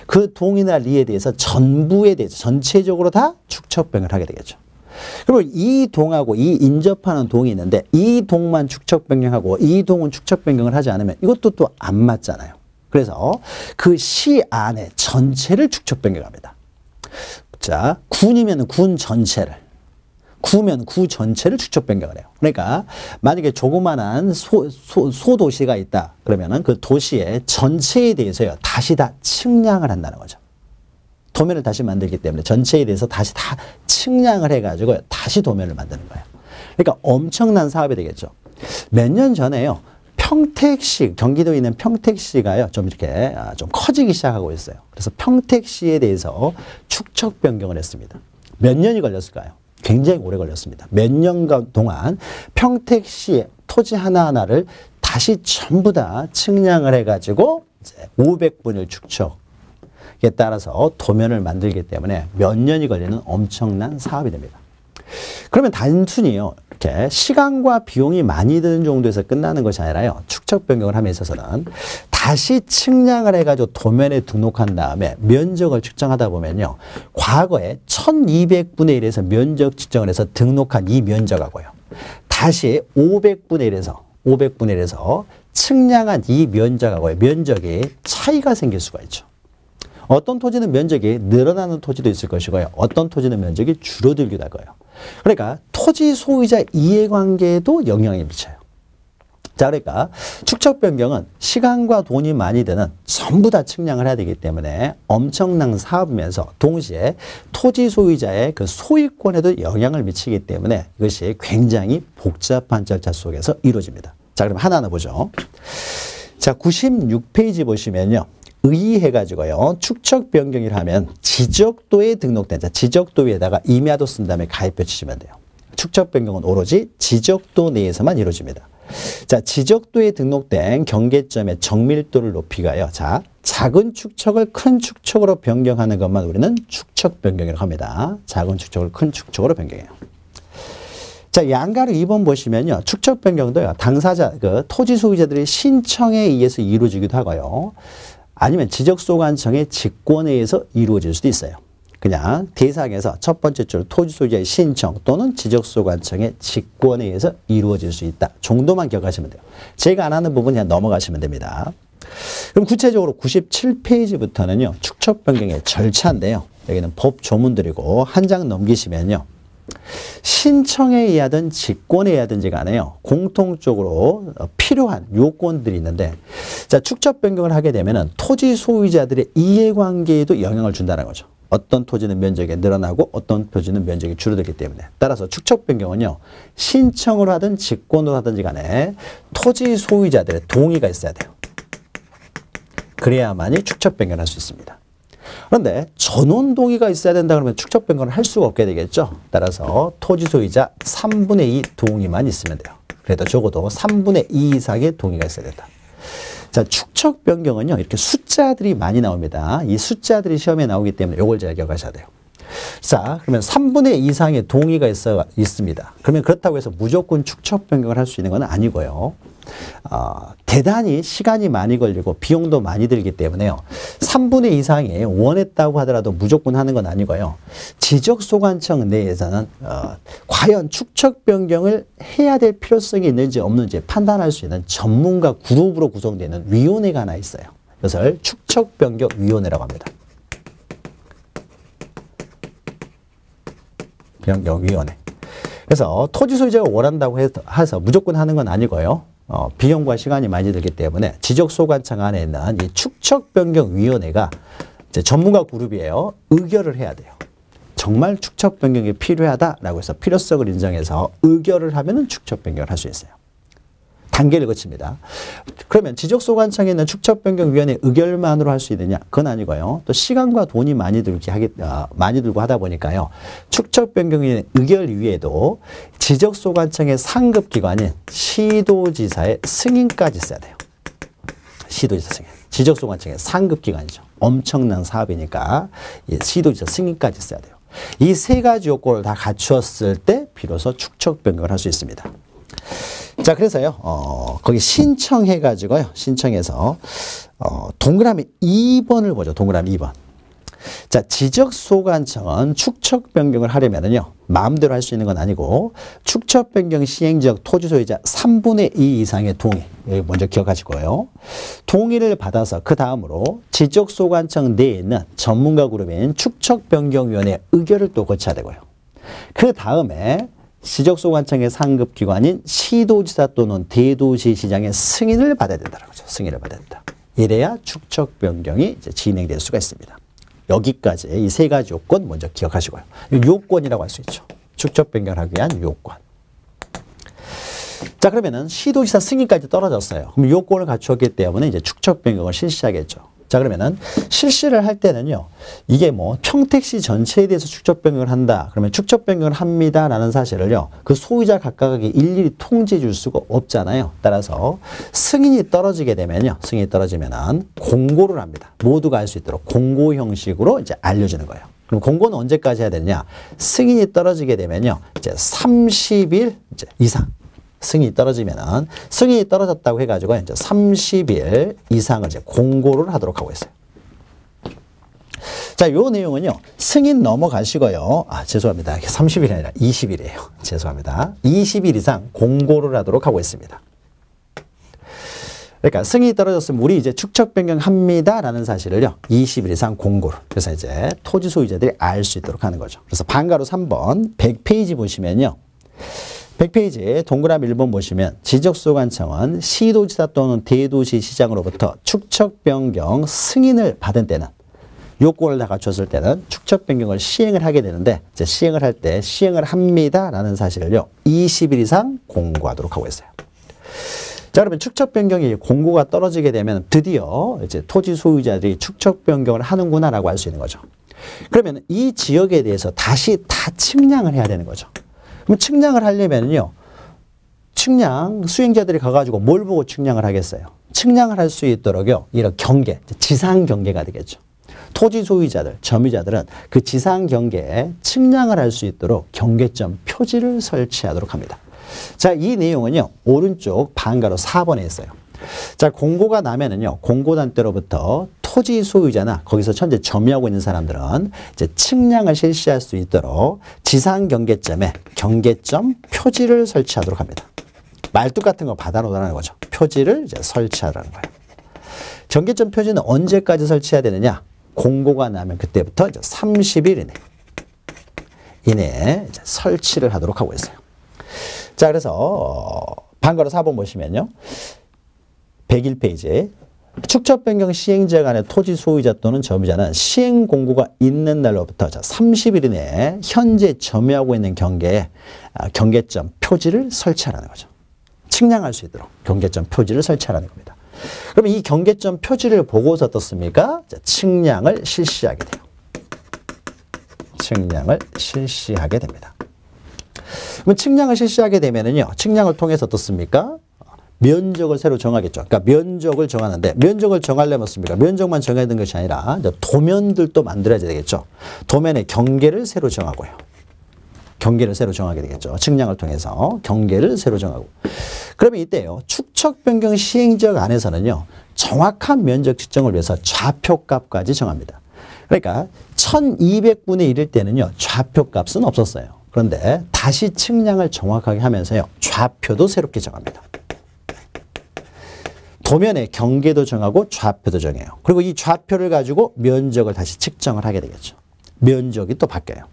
그 동이나 리에 대해서 전부에 대해서 전체적으로 다 축척 변경을 하게 되겠죠. 그리고 이 동하고 이 인접하는 동이 있는데 이 동만 축척 변경하고 이 동은 축척 변경을 하지 않으면 이것도 또 안 맞잖아요. 그래서 그 시 안에 전체를 축척 변경합니다. 자, 군이면 군 전체를, 구면 구 전체를 축척 변경을 해요. 그러니까 만약에 조그만한 소도시가 있다 그러면은 그 도시의 전체에 대해서요, 다시 다 측량을 한다는 거죠. 도면을 다시 만들기 때문에 전체에 대해서 다시 다 측량을 해가지고 다시 도면을 만드는 거예요. 그러니까 엄청난 사업이 되겠죠. 몇 년 전에요, 평택시, 경기도에 있는 평택시가요, 좀 이렇게 좀 커지기 시작하고 있어요. 그래서 평택시에 대해서 축척 변경을 했습니다. 몇 년이 걸렸을까요? 굉장히 오래 걸렸습니다. 몇 년간 동안 평택시의 토지 하나하나를 다시 전부 다 측량을 해가지고 이제 500분의 1 축척에 따라서 도면을 만들기 때문에 몇 년이 걸리는 엄청난 사업이 됩니다. 그러면 단순히요, 이렇게 시간과 비용이 많이 드는 정도에서 끝나는 것이 아니라요, 축척 변경을 함에 있어서는 다시 측량을 해가지고 도면에 등록한 다음에 면적을 측정하다 보면요, 과거에 1200분의 1에서 면적 측정을 해서 등록한 이 면적하고요, 다시 500분의 1에서 측량한 이 면적하고의 면적이 차이가 생길 수가 있죠. 어떤 토지는 면적이 늘어나는 토지도 있을 것이고요, 어떤 토지는 면적이 줄어들기도 할 거예요. 그러니까 토지 소유자 이해관계에도 영향을 미쳐요. 자, 그러니까 축척 변경은 시간과 돈이 많이 드는 전부 다 측량을 해야 되기 때문에 엄청난 사업이면서 동시에 토지 소유자의 그 소유권에도 영향을 미치기 때문에 이것이 굉장히 복잡한 절차 속에서 이루어집니다. 자, 그럼 하나하나 보죠. 자, 96페이지 보시면요, 의의해가지고요, 축척 변경을 하면 지적도에 등록된, 자, 지적도 위에다가 임야도 쓴 다음에 가입표 치시면 돼요. 축척 변경은 오로지 지적도 내에서만 이루어집니다. 자, 지적도에 등록된 경계점의 정밀도를 높이가요, 자, 작은 축척을 큰 축척으로 변경하는 것만 우리는 축척 변경이라고 합니다. 작은 축척을 큰 축척으로 변경해요. 자, 양가로 2번 보시면요, 축척 변경도요, 당사자, 그 토지 소유자들의 신청에 의해서 이루어지기도 하고요, 아니면 지적소관청의 직권에 의해서 이루어질 수도 있어요. 그냥 대상에서 첫 번째 줄 토지 소유자의 신청 또는 지적소관청의 직권에 의해서 이루어질 수 있다 정도만 기억하시면 돼요. 제가 안 하는 부분 그냥 넘어가시면 됩니다. 그럼 구체적으로 97페이지부터는요, 축척 변경의 절차인데요, 여기는 법 조문들이고 한 장 넘기시면요, 신청에 의하든 직권에 의하든지 간에요, 공통적으로 필요한 요건들이 있는데, 자, 축척 변경을 하게 되면은 토지 소유자들의 이해관계에도 영향을 준다는 거죠. 어떤 토지는 면적이 늘어나고 어떤 토지는 면적이 줄어들기 때문에, 따라서 축척 변경은요, 신청을 하든 직권으로 하든지 간에 토지 소유자들의 동의가 있어야 돼요. 그래야만이 축척 변경을 할 수 있습니다. 그런데 전원 동의가 있어야 된다 그러면 축척 변경을 할 수가 없게 되겠죠. 따라서 토지 소유자 3분의 2 동의만 있으면 돼요. 그래도 적어도 3분의 2 이상의 동의가 있어야 된다. 자, 축척 변경은요, 이렇게 숫자들이 많이 나옵니다. 이 숫자들이 시험에 나오기 때문에 이걸 잘 기억하셔야 돼요. 자, 그러면 3분의 2 이상의 동의가 있습니다. 그러면 그렇다고 해서 무조건 축척 변경을 할 수 있는 건 아니고요. 대단히 시간이 많이 걸리고 비용도 많이 들기 때문에요. 3분의 2 이상이 원했다고 하더라도 무조건 하는 건 아니고요. 지적소관청 내에서는 과연 축척 변경을 해야 될 필요성이 있는지 없는지 판단할 수 있는 전문가 그룹으로 구성되는 위원회가 하나 있어요. 이것을 축척 변경 위원회라고 합니다. 변경위원회. 그래서 토지 소유자가 원한다고 해서 무조건 하는 건 아니고요. 비용과 시간이 많이 들기 때문에 지적소관청 안에 있는 이 축척변경위원회가 이제 전문가 그룹이에요. 의결을 해야 돼요. 정말 축척변경이 필요하다라고 해서 필요성을 인정해서 의결을 하면은 축척변경을 할 수 있어요. 단계를 거칩니다. 그러면 지적소관청에 있는 축척변경위원회 의결만으로 할 수 있느냐? 그건 아니고요. 또 시간과 돈이 많이 들고 하다 보니까요. 축척변경위원회 의결 위에도 지적소관청의 상급기관인 시도지사의 승인까지 있어야 돼요. 시도지사 승인. 지적소관청의 상급기관이죠. 엄청난 사업이니까 시도지사 승인까지 있어야 돼요. 이 세 가지 요건을 다 갖추었을 때 비로소 축척변경을 할 수 있습니다. 자, 그래서요, 거기 신청해가지고요, 신청해서, 동그라미 2번을 보죠. 동그라미 2번. 자, 지적소관청은 축척 변경을 하려면은요, 마음대로 할 수 있는 건 아니고, 축척 변경 시행 지역 토지 소유자 3분의 2 이상의 동의, 여기 먼저 기억하시고요. 동의를 받아서 그 다음으로 지적소관청 내에 있는 전문가 그룹인 축척 변경위원회 의결을 또 거쳐야 되고요. 그 다음에 지적소관청의 상급기관인 시도지사 또는 대도시시장의 승인을 받아야 된다는 거죠. 승인을 받아야 된다. 이래야 축척 변경이 이제 진행될 수가 있습니다. 여기까지 이 세 가지 요건 먼저 기억하시고요. 요건이라고 할 수 있죠. 축척 변경을 하기 위한 요건. 자, 그러면은 시도지사 승인까지 떨어졌어요. 그럼 요건을 갖추었기 때문에 이제 축척 변경을 실시하겠죠. 자, 그러면은 실시를 할 때는요, 이게 뭐 평택시 전체에 대해서 축척 변경을 한다. 그러면 축척 변경을 합니다라는 사실을요, 그 소유자 각각에게 일일이 통지해 줄 수가 없잖아요. 따라서 승인이 떨어지게 되면요, 승인이 떨어지면은 공고를 합니다. 모두가 알 수 있도록 공고 형식으로 이제 알려주는 거예요. 그럼 공고는 언제까지 해야 되느냐? 승인이 떨어지게 되면요, 이제 30일 이상. 승인이 떨어지면은, 승인이 떨어졌다고 해가지고 이제 30일 이상을 이제 공고를 하도록 하고 있어요. 자, 요 내용은요, 승인 넘어가시고요. 죄송합니다. 30일이 아니라 20일이에요. 죄송합니다. 20일 이상 공고를 하도록 하고 있습니다. 그러니까 승인이 떨어졌으면 우리 이제 축척 변경합니다라는 사실을요, 20일 이상 공고를. 그래서 이제 토지 소유자들이 알 수 있도록 하는 거죠. 그래서 방가로 3번 100페이지 보시면요. 100페이지에 동그라미 1번 보시면 지적소관청은 시도지사 또는 대도시시장으로부터 축척 변경 승인을 받은 때는 요건을 다 갖췄을 때는 축척 변경을 시행을 하게 되는데 이제 시행을 할 때 시행을 합니다라는 사실을요 20일 이상 공고하도록 하고 있어요. 자, 그러면 축척 변경이 공고가 떨어지게 되면 드디어 이제 토지 소유자들이 축척 변경을 하는구나라고 할 수 있는 거죠. 그러면 이 지역에 대해서 다시 다 측량을 해야 되는 거죠. 그럼 측량을 하려면요, 측량 수행자들이 가가지고 뭘 보고 측량을 하겠어요? 측량을 할 수 있도록요, 이런 경계, 지상 경계가 되겠죠. 토지 소유자들, 점유자들은 그 지상 경계에 측량을 할 수 있도록 경계점 표지를 설치하도록 합니다. 자, 이 내용은요, 오른쪽 방가로 4번에 있어요. 자, 공고가 나면은요, 공고단 때로부터 토지 소유자나 거기서 현재 점유하고 있는 사람들은 이제 측량을 실시할 수 있도록 지상 경계점에 경계점 표지를 설치하도록 합니다. 말뚝 같은 거 받아놓으라는 거죠. 표지를 이제 설치하라는 거예요. 경계점 표지는 언제까지 설치해야 되느냐? 공고가 나면 그때부터 이제 30일 이내에 이제 설치를 하도록 하고 있어요. 자, 그래서 방가로 4번 보시면요. 101페이지에 축척 변경 시행지역 안에 토지 소유자 또는 점유자는 시행 공고가 있는 날로부터 30일 이내에 현재 점유하고 있는 경계에 경계점 표지를 설치하라는 거죠. 측량할 수 있도록 경계점 표지를 설치하라는 겁니다. 그럼 이 경계점 표지를 보고서 어떻습니까? 자, 측량을 실시하게 돼요. 측량을 실시하게 됩니다. 그럼 측량을 실시하게 되면은요, 측량을 통해서 어떻습니까? 면적을 새로 정하겠죠. 그러니까 면적을 정하는데, 면적을 정하려면 어떻습니까? 면적만 정해야 되는 것이 아니라 도면들도 만들어야 되겠죠. 도면의 경계를 새로 정하고요. 경계를 새로 정하게 되겠죠. 측량을 통해서 경계를 새로 정하고. 그러면 이때요, 축척 변경 시행지역 안에서는요, 정확한 면적 측정을 위해서 좌표값까지 정합니다. 그러니까 1200분의 1일 때는요, 좌표값은 없었어요. 그런데 다시 측량을 정확하게 하면서요, 좌표도 새롭게 정합니다. 도면의 경계도 정하고 좌표도 정해요. 그리고 이 좌표를 가지고 면적을 다시 측정을 하게 되겠죠. 면적이 또 바뀌어요.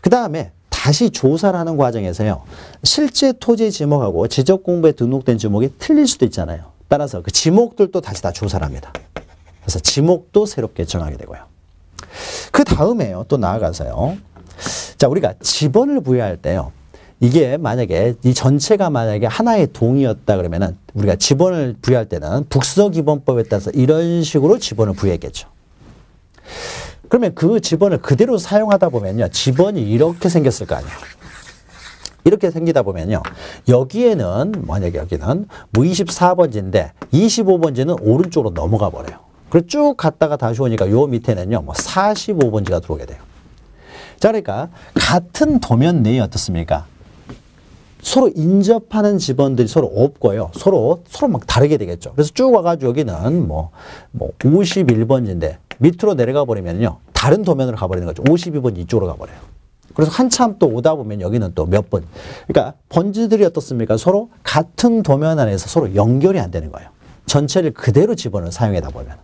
그 다음에 다시 조사를 하는 과정에서요, 실제 토지 지목하고 지적공부에 등록된 지목이 틀릴 수도 있잖아요. 따라서 그 지목들도 다시 다 조사를 합니다. 그래서 지목도 새롭게 정하게 되고요. 그 다음에요, 또 나아가서요. 자, 우리가 지번을 부여할 때요, 이게 만약에 이 전체가 만약에 하나의 동이었다 그러면은 우리가 지번을 부여할 때는 북서기본법에 따라서 이런 식으로 지번을 부여했겠죠. 그러면 그 지번을 그대로 사용하다 보면요, 지번이 이렇게 생겼을 거 아니에요. 이렇게 생기다 보면요, 여기에는 만약에 여기는 뭐 24번지인데 25번지는 오른쪽으로 넘어가 버려요. 그리고 쭉 갔다가 다시 오니까 요 밑에는요, 뭐 45번지가 들어오게 돼요. 자, 그러니까 같은 도면 내에 어떻습니까? 서로 인접하는 지번들이 서로 없고요. 서로 막 다르게 되겠죠. 그래서 쭉 와가지고 여기는 뭐 51번지인데 밑으로 내려가 버리면요, 다른 도면으로 가버리는 거죠. 52번지 이쪽으로 가버려요. 그래서 한참 또 오다 보면 여기는 또 몇 번. 그러니까 번지들이 어떻습니까? 서로 같은 도면 안에서 서로 연결이 안 되는 거예요. 전체를 그대로 지번을 사용하다 보면.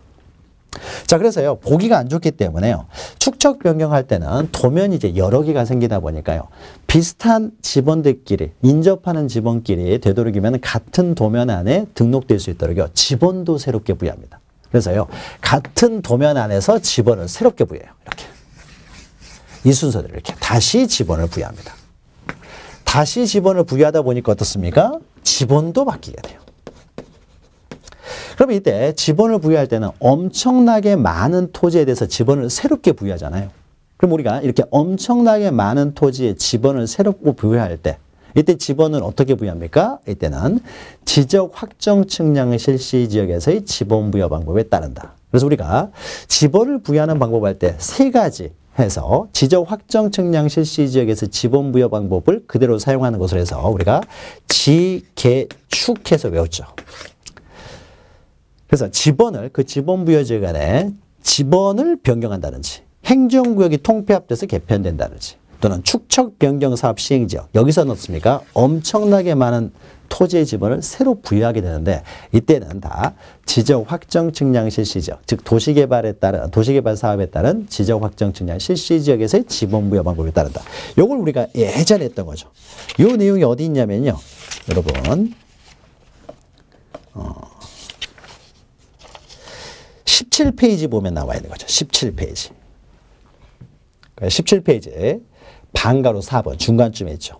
자, 그래서요, 보기가 안 좋기 때문에요, 축척 변경할 때는 도면이 이제 여러 개가 생기다 보니까요, 비슷한 지번들끼리, 인접하는 지번끼리 되도록이면 같은 도면 안에 등록될 수 있도록요, 지번도 새롭게 부여합니다. 그래서요, 같은 도면 안에서 지번을 새롭게 부여해요. 이렇게. 이 순서대로 이렇게 다시 지번을 부여합니다. 다시 지번을 부여하다 보니까 어떻습니까? 지번도 바뀌게 돼요. 그럼 이때 지번을 부여할 때는 엄청나게 많은 토지에 대해서 지번을 새롭게 부여하잖아요. 그럼 우리가 이렇게 엄청나게 많은 토지에 지번을 새롭게 부여할 때, 이때 지번은 어떻게 부여합니까? 이때는 지적 확정 측량 실시 지역에서의 지번 부여 방법에 따른다. 그래서 우리가 지번을 부여하는 방법을 할 때 세 가지 해서 지적 확정 측량 실시 지역에서 지번 부여 방법을 그대로 사용하는 것으로 해서 우리가 지개축해서 외웠죠. 그래서 지번을, 그 지번 부여 지역 안에 지번을 변경한다든지, 행정구역이 통폐합돼서 개편된다든지, 또는 축척 변경 사업 시행 지역, 여기서는 어떻습니까? 엄청나게 많은 토지의 지번을 새로 부여하게 되는데, 이때는 다 지적 확정 측량 실시 지역, 즉 도시개발에 따른, 도시개발 사업에 따른 지적 확정 측량 실시 지역에서의 지번 부여 방법에 따른다. 요걸 우리가 예전에 했던 거죠. 요 내용이 어디 있냐면요, 여러분 17페이지 보면 나와 있는 거죠. 17페이지. 17페이지에 방가로 4번 중간쯤에 있죠.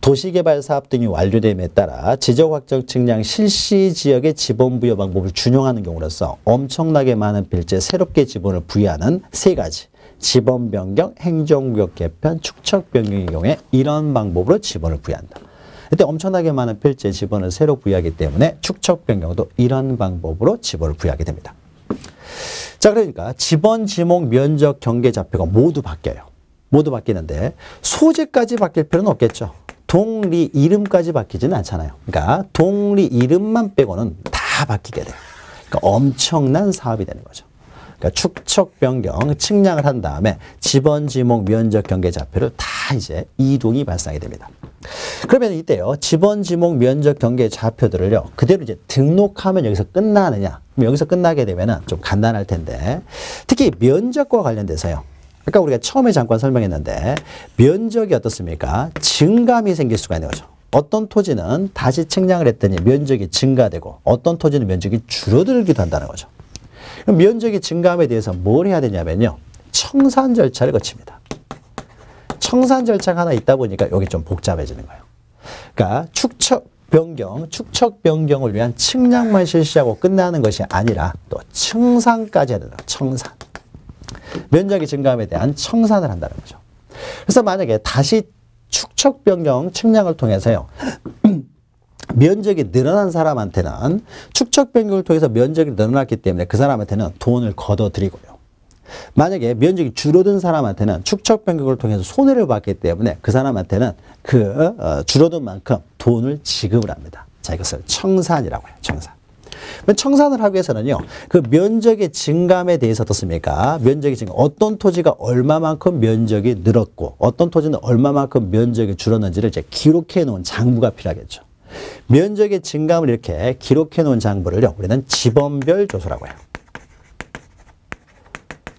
도시개발 사업 등이 완료됨에 따라 지적확정 측량 실시 지역의 지번 부여 방법을 준용하는 경우로서 엄청나게 많은 필지에 새롭게 지번을 부여하는 세 가지, 지번 변경, 행정구역 개편, 축척 변경의 경우에 이런 방법으로 지번을 부여한다. 이때 엄청나게 많은 필지에 지번을 새로 부여하기 때문에 축척 변경도 이런 방법으로 지번을 부여하게 됩니다. 자, 그러니까 지번, 지목, 면적, 경계 좌표가 모두 바뀌어요. 모두 바뀌는데 소재까지 바뀔 필요는 없겠죠. 동리 이름까지 바뀌지는 않잖아요. 그러니까 동리 이름만 빼고는 다 바뀌게 돼요. 그러니까 엄청난 사업이 되는 거죠. 그러니까 축척 변경, 측량을 한 다음에 지번, 지목, 면적, 경계 좌표를 다 이제 이동이 발생하게 됩니다. 그러면 이때요, 지번, 지목, 면적, 경계 좌표들을요, 그대로 이제 등록하면 여기서 끝나느냐? 그럼 여기서 끝나게 되면은 좀 간단할 텐데, 특히 면적과 관련돼서요. 그러니까 우리가 처음에 잠깐 설명했는데, 면적이 어떻습니까? 증감이 생길 수가 있는 거죠. 어떤 토지는 다시 측량을 했더니 면적이 증가되고, 어떤 토지는 면적이 줄어들기도 한다는 거죠. 그럼 면적이 증감에 대해서 뭘 해야 되냐면요, 청산 절차를 거칩니다. 청산 절차가 하나 있다 보니까 여기 좀 복잡해지는 거예요. 그러니까 축척 변경, 축척 변경을 위한 측량만 실시하고 끝나는 것이 아니라 또 청산까지 해야 된다. 청산. 면적이 증가함에 대한 청산을 한다는 거죠. 그래서 만약에 다시 축척 변경 측량을 통해서요. 면적이 늘어난 사람한테는 축척 변경을 통해서 면적이 늘어났기 때문에 그 사람한테는 돈을 걷어들이고요. 만약에 면적이 줄어든 사람한테는 축척 변경을 통해서 손해를 봤기 때문에 그 사람한테는 그 줄어든 만큼 돈을 지급을 합니다. 자, 이것을 청산이라고 해요. 청산. 청산을 하기 위해서는요, 그 면적의 증감에 대해서 어떻습니까? 면적이 증감. 어떤 토지가 얼마만큼 면적이 늘었고, 어떤 토지는 얼마만큼 면적이 줄었는지를 이제 기록해 놓은 장부가 필요하겠죠. 면적의 증감을 이렇게 기록해 놓은 장부를요, 우리는 지번별 조서라고 해요.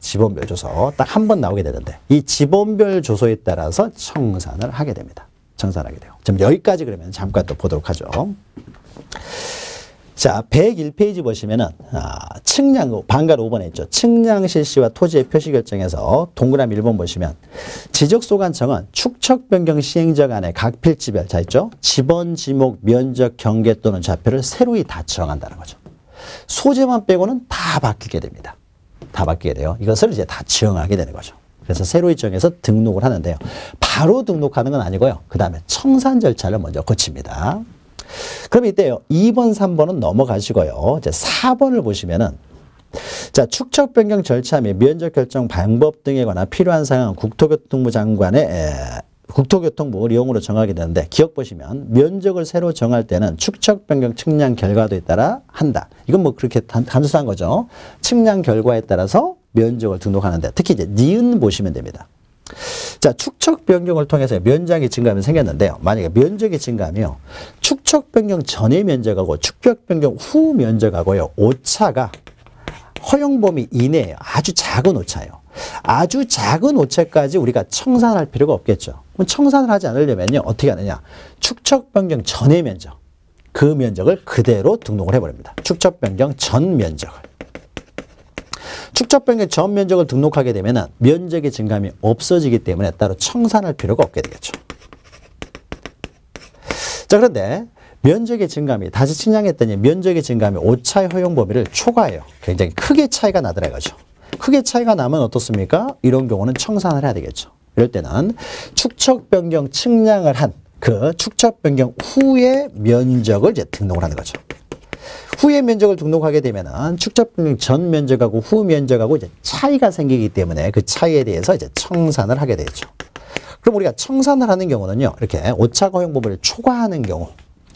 지번별 조서. 딱 한 번 나오게 되는데, 이 지번별 조서에 따라서 청산을 하게 됩니다. 청산하게 돼요. 지금 여기까지 그러면 잠깐 또 보도록 하죠. 자, 101페이지 보시면은, 측량, 방가로 5번에 있죠. 측량 실시와 토지의 표시 결정에서 동그라미 1번 보시면, 지적소관청은 축척 변경 시행적 안에 각 필지별, 자, 있죠? 지번, 지목, 면적, 경계 또는 좌표를 새로이 다 정한다는 거죠. 소재만 빼고는 다 바뀌게 됩니다. 다 바뀌게 돼요. 이것을 이제 다 지정하게 되는 거죠. 그래서 새로이 정해서 등록을 하는데요. 바로 등록하는 건 아니고요. 그 다음에 청산 절차를 먼저 거칩니다. 그럼 이때요. 2번, 3번은 넘어가시고요. 이제 4번을 보시면은, 자, 축척 변경 절차 및 면적 결정 방법 등에 관한 필요한 사항은 국토교통부 장관의 국토교통부 내용으로 정하게 되는데, 기억 보시면 면적을 새로 정할 때는 축척 변경 측량 결과도에 따라 한다. 이건 뭐 그렇게 단순한 거죠. 측량 결과에 따라서 면적을 등록하는데, 특히 이제 니은 보시면 됩니다. 자, 축척 변경을 통해서 면적이 증가하면 생겼는데요. 만약에 면적이 증가하면 축척 변경 전의 면적하고 축척 변경 후 면적하고요. 오차가 허용 범위 이내예요. 아주 작은 오차예요. 아주 작은 오차까지 우리가 청산할 필요가 없겠죠. 그럼 청산을 하지 않으려면요. 어떻게 하느냐. 축척 변경 전의 면적. 그 면적을 그대로 등록을 해버립니다. 축척 변경 전 면적을. 축척 변경 전 면적을 등록하게 되면 면적의 증감이 없어지기 때문에 따로 청산할 필요가 없게 되겠죠. 자, 그런데 면적의 증감이 다시 측량했더니 면적의 증감이 오차의 허용 범위를 초과해요. 굉장히 크게 차이가 나더라 이거죠. 크게 차이가 나면 어떻습니까? 이런 경우는 청산을 해야 되겠죠. 이럴 때는 축척 변경 측량을 한 그 축척 변경 후의 면적을 이제 등록을 하는 거죠. 후의 면적을 등록하게 되면은 축척 변경 전 면적하고 후 면적하고 이제 차이가 생기기 때문에 그 차이에 대해서 이제 청산을 하게 되죠. 그럼 우리가 청산을 하는 경우는요, 이렇게 오차 허용 범위를 초과하는 경우,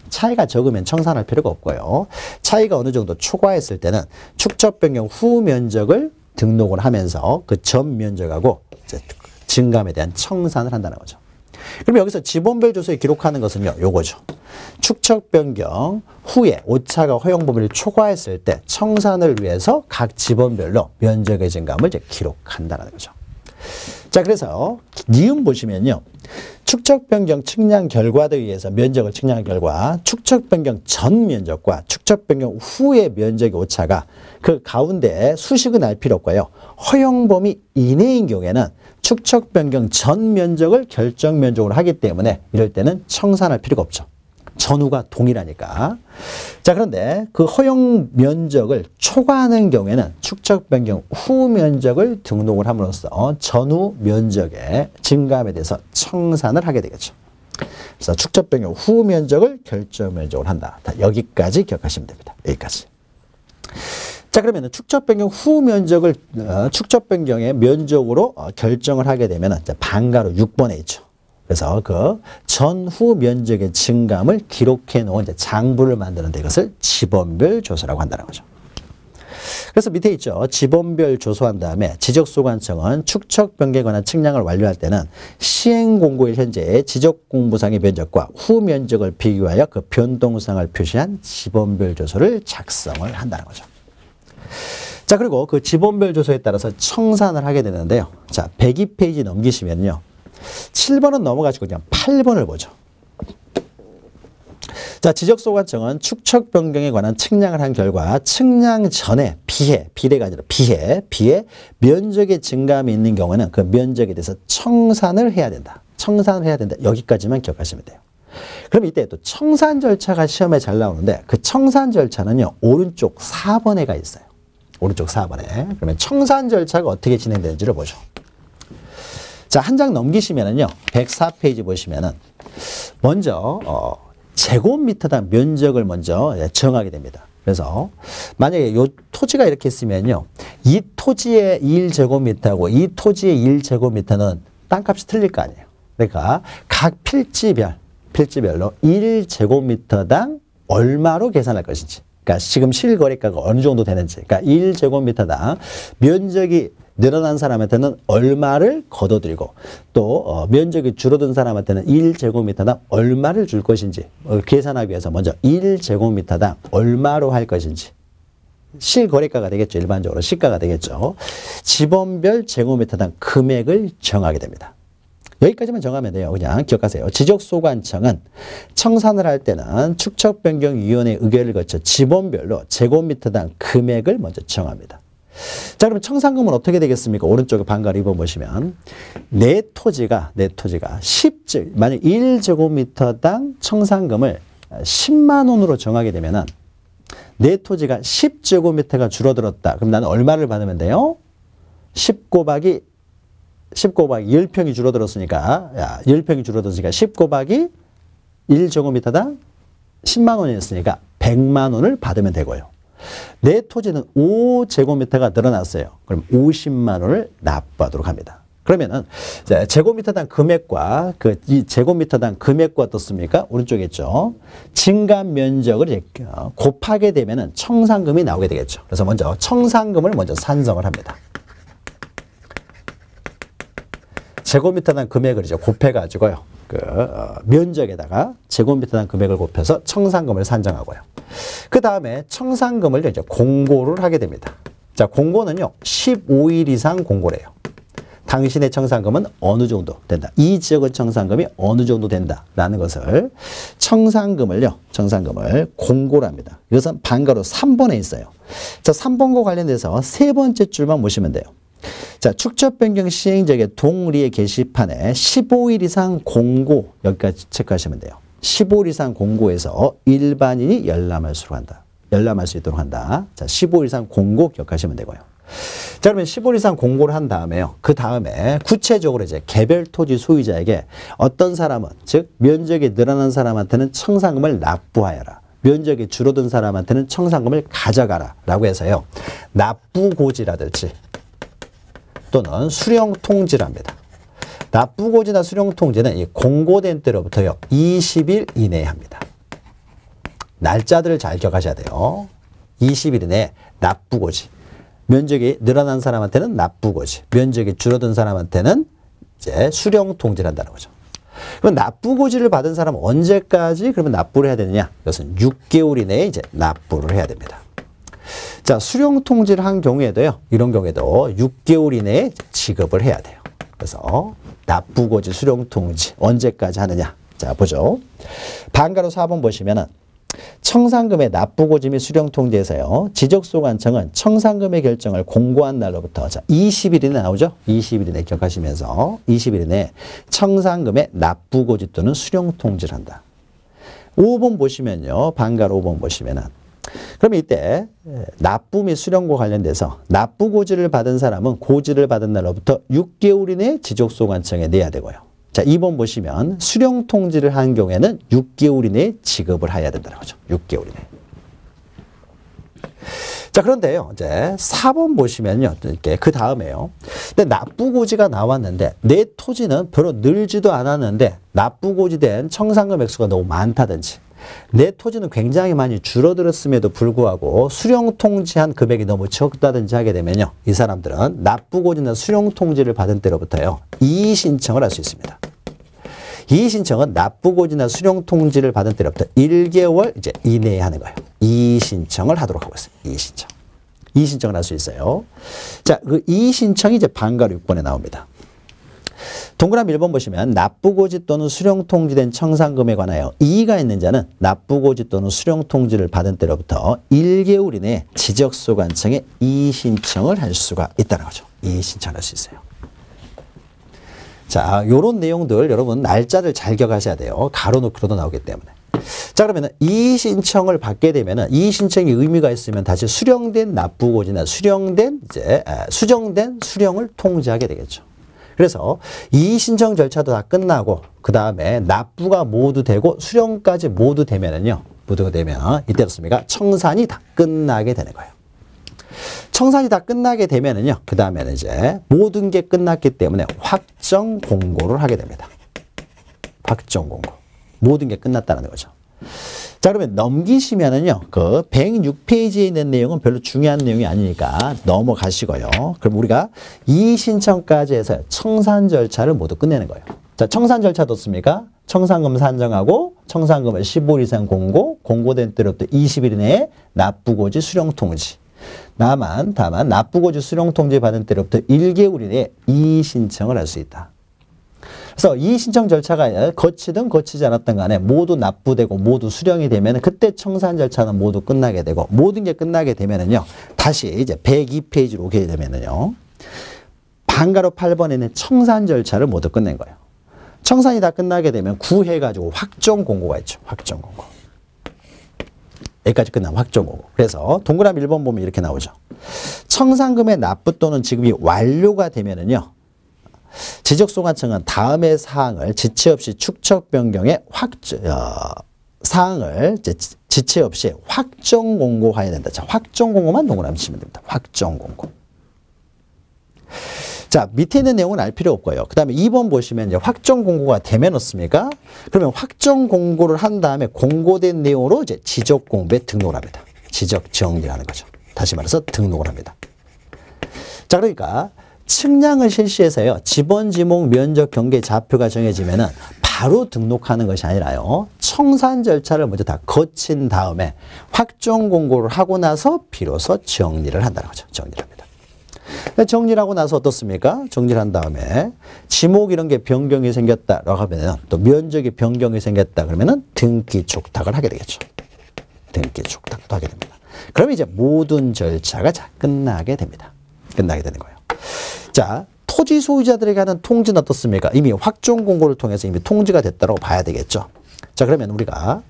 차이가 적으면 청산할 필요가 없고요. 차이가 어느 정도 초과했을 때는 축척 변경 후 면적을 등록을 하면서 그 전 면적하고 이제 증감에 대한 청산을 한다는 거죠. 그럼 여기서 지번별 조서에 기록하는 것은요, 요거죠. 축척 변경 후에 오차가 허용 범위를 초과했을 때 청산을 위해서 각 지번별로 면적의 증감을 이제 기록한다는 거죠. 자, 그래서 니은 보시면요. 축척 변경 측량 결과에 의해서 면적을 측량한 결과 축척 변경 전 면적과 축척 변경 후의 면적의 오차가 그 가운데 수식은 알 필요 없고요. 허용 범위 이내인 경우에는 축척 변경 전 면적을 결정 면적으로 하기 때문에 이럴 때는 청산할 필요가 없죠. 전후가 동일하니까. 자, 그런데 그 허용 면적을 초과하는 경우에는 축척 변경 후 면적을 등록을 함으로써 전후 면적의 증감에 대해서 청산을 하게 되겠죠. 그래서 축척 변경 후 면적을 결정 면적으로 한다. 다 여기까지 기억하시면 됩니다. 여기까지. 자, 그러면 축척 변경 후 면적을 축척 변경의 면적으로 결정을 하게 되면 방가로 6번에 있죠. 그래서 그 전후 면적의 증감을 기록해 놓은 이제 장부를 만드는데 이것을 지번별 조서라고 한다는 거죠. 그래서 밑에 있죠. 지번별 조서한 다음에 지적소관청은 축척 변경에 관한 측량을 완료할 때는 시행공고일 현재의 지적공부상의 면적과 후 면적을 비교하여 그 변동상을 표시한 지번별 조서를 작성을 한다는 거죠. 자, 그리고 그 지번별 조서에 따라서 청산을 하게 되는데요. 자, 102페이지 넘기시면요. 7번은 넘어가시고 그냥 8번을 보죠. 자, 지적소관청은 축척 변경에 관한 측량을 한 결과 측량 전에 비례가 아니라 비해 면적의 증감이 있는 경우는 그 면적에 대해서 청산을 해야 된다. 청산을 해야 된다. 여기까지만 기억하시면 돼요. 그럼 이때 또 청산 절차가 시험에 잘 나오는데 그 청산 절차는요, 오른쪽 4번에 가 있어요. 오른쪽 4번에. 그러면 청산 절차가 어떻게 진행되는지를 보죠. 자, 한 장 넘기시면은요, 104페이지 보시면은 먼저 제곱미터당 면적을 먼저 정하게 됩니다. 그래서 만약에 요 토지가 이렇게 있으면요, 이 토지의 1제곱미터하고 이 토지의 1제곱미터는 땅값이 틀릴 거 아니에요. 그러니까 각 필지별로 1제곱미터당 얼마로 계산할 것인지, 그러니까 지금 실거래가가 어느 정도 되는지, 그러니까 1제곱미터당 면적이 늘어난 사람한테는 얼마를 거둬들이고 또 면적이 줄어든 사람한테는 1제곱미터당 얼마를 줄 것인지 계산하기 위해서 먼저 1제곱미터당 얼마로 할 것인지, 실거래가가 되겠죠. 일반적으로 시가가 되겠죠. 지번별 제곱미터당 금액을 정하게 됩니다. 여기까지만 정하면 돼요. 그냥 기억하세요. 지적소관청은 청산을 할 때는 축척변경위원회 의결을 거쳐 지번별로 제곱미터당 금액을 먼저 정합니다. 자, 그럼 청산금은 어떻게 되겠습니까? 오른쪽에 방가를 입어보시면 내 토지가 만약 1제곱미터당 청산금을 10만 원으로 정하게 되면은 내 토지가 10제곱미터가 줄어들었다. 그럼 나는 얼마를 받으면 돼요? 10 곱하기 10평이 줄어들었으니까 10평이 줄어들었으니까 10 곱하기 1제곱미터당 10만 원이었으니까 100만 원을 받으면 되고요. 내 토지는 5제곱미터가 늘어났어요. 그럼 50만 원을 납부하도록 합니다. 그러면은 제곱미터당 금액과 이 제곱미터당 금액과 어떻습니까? 오른쪽에 있죠. 증감 면적을 이렇게 곱하게 되면은 청산금이 나오게 되겠죠. 그래서 먼저 청산금을 먼저 산정을 합니다. 제곱미터당 금액을 이제 곱해가지고요. 면적에다가 제곱미터당 금액을 곱해서 청산금을 산정하고요. 그 다음에 청산금을 이제 공고를 하게 됩니다. 자, 공고는요, 15일 이상 공고래요. 당신의 청산금은 어느 정도 된다. 이 지역의 청산금이 어느 정도 된다라는 것을 청산금을 공고를 합니다. 이것은 방가로 3번에 있어요. 자, 3번과 관련돼서 세 번째 줄만 보시면 돼요. 자, 축척변경 시행자에게 동리의 게시판에 15일 이상 공고, 여기까지 체크하시면 돼요. 15일 이상 공고에서 일반인이 열람할 수 있도록 한다. 자, 15일 이상 공고 기억하시면 되고요. 자, 그러면 15일 이상 공고를 한 다음에요. 그 다음에 구체적으로 이제 개별 토지 소유자에게 어떤 사람은, 즉 면적이 늘어난 사람한테는 청산금을 납부하여라. 면적이 줄어든 사람한테는 청산금을 가져가라. 라고 해서요, 납부고지라든지 또는 수령통지를 합니다. 납부고지나 수령통지는 이 공고된 때로부터요, 20일 이내에 합니다. 날짜들을 잘 기억하셔야 돼요. 20일 이내에 납부고지. 면적이 늘어난 사람한테는 납부고지. 면적이 줄어든 사람한테는 이제 수령통지를 한다는 거죠. 그럼 납부고지를 받은 사람은 언제까지 그러면 납부를 해야 되느냐? 이것은 6개월 이내에 이제 납부를 해야 됩니다. 자, 수령통지를 한 경우에도요, 이런 경우에도 6개월 이내에 지급을 해야 돼요. 그래서 납부고지, 수령통지 언제까지 하느냐? 자, 보죠. 방가로 4번 보시면은 청산금의 납부고지 및 수령통지에서요, 지적소관청은 청산금의 결정을 공고한 날로부터, 자, 20일 이내 나오죠? 20일 이내 기억하시면서 20일 이내 청산금의 납부고지 또는 수령통지를 한다. 5번 보시면요, 방가로 5번 보시면은 그러면 이때 납부 및 수령과 관련돼서 납부고지를 받은 사람은 고지를 받은 날로부터 6개월 이내에 지적소관청에 내야 되고요. 자, 2번 보시면 수령통지를 한 경우에는 6개월 이내에 지급을 해야 된다는 거죠. 6개월 이내에. 자, 그런데요, 이제 4번 보시면요, 이렇게 그 다음에요. 근데 납부고지가 나왔는데 내 토지는 별로 늘지도 않았는데 납부고지된 청산금 액수가 너무 많다든지, 내 토지는 굉장히 많이 줄어들었음에도 불구하고 수령통지한 금액이 너무 적다든지 하게 되면요, 이 사람들은 납부고지나 수령통지를 받은 때로부터요, 이의신청을 할 수 있습니다. 이의신청은 납부고지나 수령통지를 받은 때로부터 1개월 이제 이내에 하는 거예요. 이의신청을 하도록 하고 있어요. 이의신청. 이의신청을 할 수 있어요. 자, 그 이의신청이 이제 방가로 6번에 나옵니다. 동그라미 1번 보시면 납부고지 또는 수령통지된 청산금에 관하여 이의가 있는 자는 납부고지 또는 수령통지를 받은 때로부터 1개월 이내에 지적소관청에 이의신청을 할 수가 있다는 거죠. 이의신청을 할 수 있어요. 자, 요런 내용들 여러분 날짜를 잘 기억하셔야 돼요. 가로놓기로도 나오기 때문에. 자, 그러면은 이의 신청을 받게 되면은 이의 신청이 의미가 있으면 다시 수령된 납부고지나 수정된 수령을 통지하게 되겠죠. 그래서 이의 신청 절차도 다 끝나고 그 다음에 납부가 모두 되고 수령까지 모두 되면은요. 모두가 되면 이때 어떻습니까? 청산이 다 끝나게 되는 거예요. 청산이 다 끝나게 되면은요. 그 다음에는 이제 모든 게 끝났기 때문에 확정 공고를 하게 됩니다. 확정 공고. 모든 게 끝났다는 거죠. 자, 그러면 넘기시면은요. 그 106페이지에 있는 내용은 별로 중요한 내용이 아니니까 넘어가시고요. 그럼 우리가 이의 신청까지 해서 청산 절차를 모두 끝내는 거예요. 자, 청산 절차도 없습니까? 청산금 산정하고 청산금을 15일 이상 공고된 때로부터 20일 이내에 납부고지 수령통지. 다만 납부고지 수령통지 받은 때로부터 1개월 이내에 이의 신청을 할 수 있다. 그래서 이의 신청 절차가 거치든 거치지 않았든 간에 모두 납부되고 모두 수령이 되면 그때 청산 절차는 모두 끝나게 되고 모든 게 끝나게 되면은요. 다시 이제 102페이지로 오게 되면은요. 반가로 8번에 있는 청산 절차를 모두 끝낸 거예요. 청산이 다 끝나게 되면 구해가지고 확정 공고가 있죠. 확정 공고. 여기까지 끝나면 확정 공고. 그래서 동그라미 1번 보면 이렇게 나오죠. 청산금의 납부 또는 지급이 완료가 되면은요. 지적소관청은 다음의 사항을 지체 없이 축척 변경의 사항을 지체 없이 확정 공고해야 된다. 자, 확정 공고만 동그라미 치면 됩니다. 확정 공고. 자, 밑에 있는 내용은 알 필요 없고요. 그 다음에 2번 보시면 이제 확정 공고가 되면 어떻습니까? 그러면 확정 공고를 한 다음에 공고된 내용으로 이제 지적 공부에 등록을 합니다. 지적 정리라는 거죠. 다시 말해서 등록을 합니다. 자, 그러니까 측량을 실시해서요. 지번, 지목, 면적, 경계, 좌표가 정해지면은 바로 등록하는 것이 아니라요. 청산 절차를 먼저 다 거친 다음에 확정 공고를 하고 나서 비로소 정리를 한다는 거죠. 정리를 합니다. 정리를 하고 나서 어떻습니까? 정리를 한 다음에 지목 이런 게 변경이 생겼다라고 하면 또 면적이 변경이 생겼다 그러면은 등기 촉탁을 하게 되겠죠. 등기 촉탁도 하게 됩니다. 그러면 이제 모든 절차가 끝나게 됩니다. 끝나게 되는 거예요. 자, 토지 소유자들에게 하는 통지는 어떻습니까? 이미 확정 공고를 통해서 이미 통지가 됐다고 봐야 되겠죠. 자, 그러면 우리가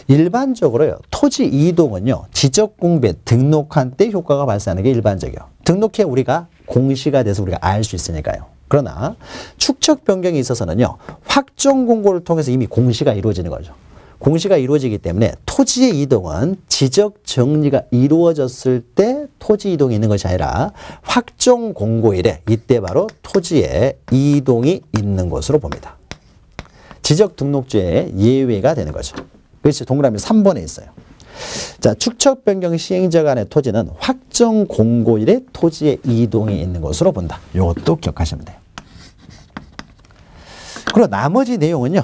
일반적으로요. 토지 이동은요. 지적 공부에 등록한 때 효과가 발생하는 게 일반적이에요. 등록해 우리가 공시가 돼서 우리가 알 수 있으니까요. 그러나 축척 변경에 있어서는요. 확정 공고를 통해서 이미 공시가 이루어지는 거죠. 공시가 이루어지기 때문에 토지의 이동은 지적 정리가 이루어졌을 때 토지 이동이 있는 것이 아니라 확정 공고일에 이때 바로 토지의 이동이 있는 것으로 봅니다. 지적 등록죄의 예외가 되는 거죠. 그렇지. 동그라미 3번에 있어요. 자, 축척 변경 시행자 간의 토지는 확정 공고일에 토지의 이동이 있는 것으로 본다. 이것도 기억하시면 돼요. 그리고 나머지 내용은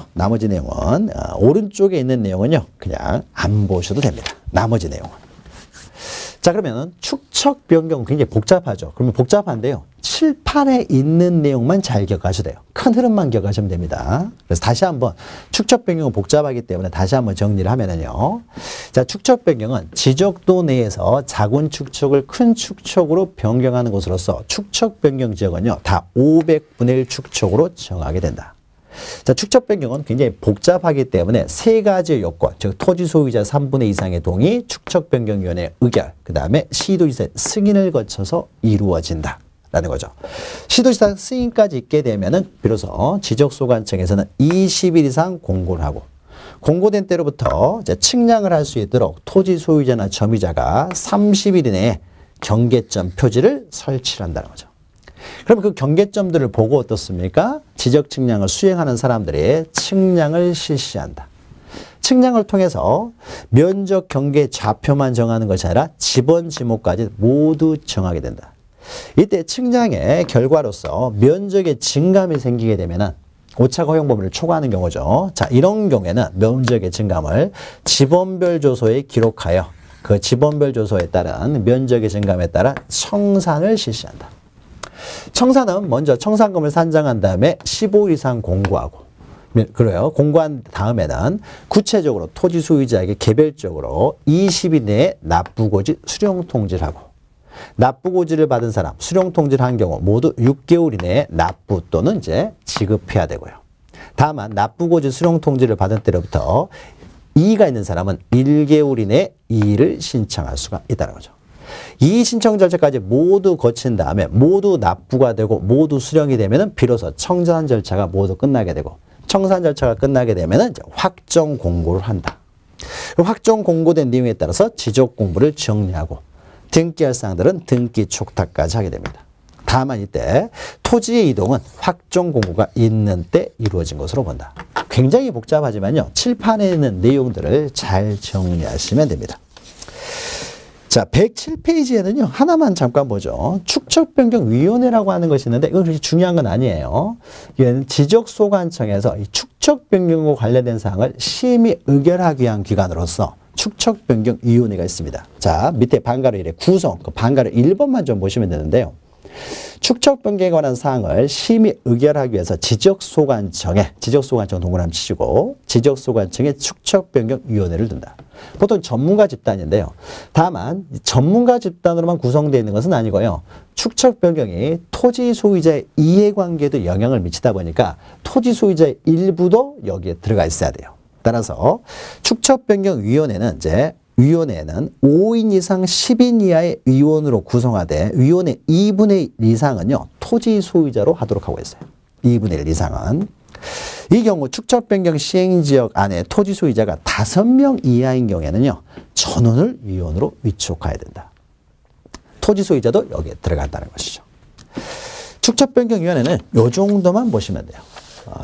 오른쪽에 있는 내용은요. 그냥 안 보셔도 됩니다. 나머지 내용은. 자, 그러면 축척 변경 굉장히 복잡하죠. 그러면 복잡한데요. 칠판에 있는 내용만 잘 기억하셔도 돼요. 큰 흐름만 기억하시면 됩니다. 그래서 다시 한번 축척 변경은 복잡하기 때문에 다시 한번 정리를 하면은요. 자, 축척 변경은 지적도 내에서 작은 축척을 큰 축척으로 변경하는 것으로서 축척 변경 지역은요. 다 500분의 1 축척으로 정하게 된다. 자, 축척 변경은 굉장히 복잡하기 때문에 세 가지의 요건, 즉 토지 소유자 3분의 2 이상의 동의, 축척 변경위원회 의결, 그 다음에 시도지사 승인을 거쳐서 이루어진다. 라는 거죠. 시도지사 승인까지 있게 되면은 비로소 지적소관청에서는 20일 이상 공고를 하고 공고된 때로부터 이제 측량을 할 수 있도록 토지 소유자나 점유자가 30일 이내에 경계점 표지를 설치를 한다는 거죠. 그럼 그 경계점들을 보고 어떻습니까? 지적 측량을 수행하는 사람들이 측량을 실시한다. 측량을 통해서 면적, 경계, 좌표만 정하는 것이 아니라 지번, 지목까지 모두 정하게 된다. 이때 측량의 결과로서 면적의 증감이 생기게 되면은 오차 허용 범위를 초과하는 경우죠. 자, 이런 경우에는 면적의 증감을 지번별 조소에 기록하여 그 지번별 조소에 따른 면적의 증감에 따라 청산을 실시한다. 청산은 먼저 청산금을 산정한 다음에 15일 이상 공고하고, 그래요. 공고한 다음에는 구체적으로 토지 소유자에게 개별적으로 20일 내에 납부고지 수령 통지를 하고, 납부고지를 받은 사람, 수령통지를 한 경우 모두 6개월 이내에 납부 또는 이제 지급해야 되고요. 다만 납부고지 수령통지를 받은 때로부터 이의가 있는 사람은 1개월 이내에 이의를 신청할 수가 있다는 거죠. 이의 신청 절차까지 모두 거친 다음에 모두 납부가 되고 모두 수령이 되면은 비로소 청산 절차가 모두 끝나게 되고 청산 절차가 끝나게 되면은 이제 확정 공고를 한다. 확정 공고된 내용에 따라서 지적 공부를 정리하고 등기할 사항들은 등기 촉탁까지 하게 됩니다. 다만 이때 토지의 이동은 확정 공고가 있는 때 이루어진 것으로 본다. 굉장히 복잡하지만요. 칠판에 있는 내용들을 잘 정리하시면 됩니다. 자, 107페이지에는요. 하나만 잠깐 보죠. 축척변경위원회라고 하는 것이 있는데 이건 그렇게 중요한 건 아니에요. 이건 지적소관청에서 이 축척변경과 관련된 사항을 심의 의결하기 위한 기관으로서 축척변경위원회가 있습니다. 자, 밑에 방가로 1의 구성, 그 방가로 1번만 좀 보시면 되는데요. 축척 변경에 관한 사항을 심의 의결하기 위해서 지적소관청 동그라미 치시고 지적소관청에 축척변경위원회를 둔다. 보통 전문가 집단인데요. 다만 전문가 집단으로만 구성되어 있는 것은 아니고요. 축척 변경이 토지 소유자의 이해관계에도 영향을 미치다 보니까 토지 소유자의 일부도 여기에 들어가 있어야 돼요. 따라서 축척변경위원회는 이제 위원회는 5인 이상 10인 이하의 위원으로 구성하되 위원회 2분의 1 이상은요. 토지 소유자로 하도록 하고 있어요. 2분의 1 이상은. 이 경우 축척변경 시행지역 안에 토지 소유자가 5명 이하인 경우에는요. 전원을 위원으로 위촉해야 된다. 토지 소유자도 여기에 들어간다는 것이죠. 축척변경위원회는 이 정도만 보시면 돼요.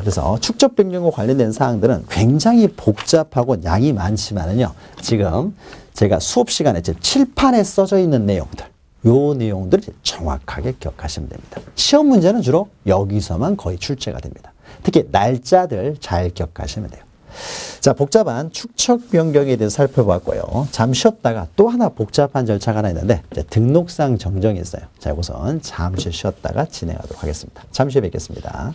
그래서 축척변경과 관련된 사항들은 굉장히 복잡하고 양이 많지만은요. 지금 제가 수업 시간에 칠판에 써져 있는 내용들, 요 내용들을 정확하게 기억하시면 됩니다. 시험 문제는 주로 여기서만 거의 출제가 됩니다. 특히 날짜들 잘 기억하시면 돼요. 자, 복잡한 축척 변경에 대해서 살펴봤고요. 잠시 쉬었다가 또 하나 복잡한 절차가 하나 있는데 등록상 정정이 있어요. 자, 우선 잠시 쉬었다가 진행하도록 하겠습니다. 잠시 후에 뵙겠습니다.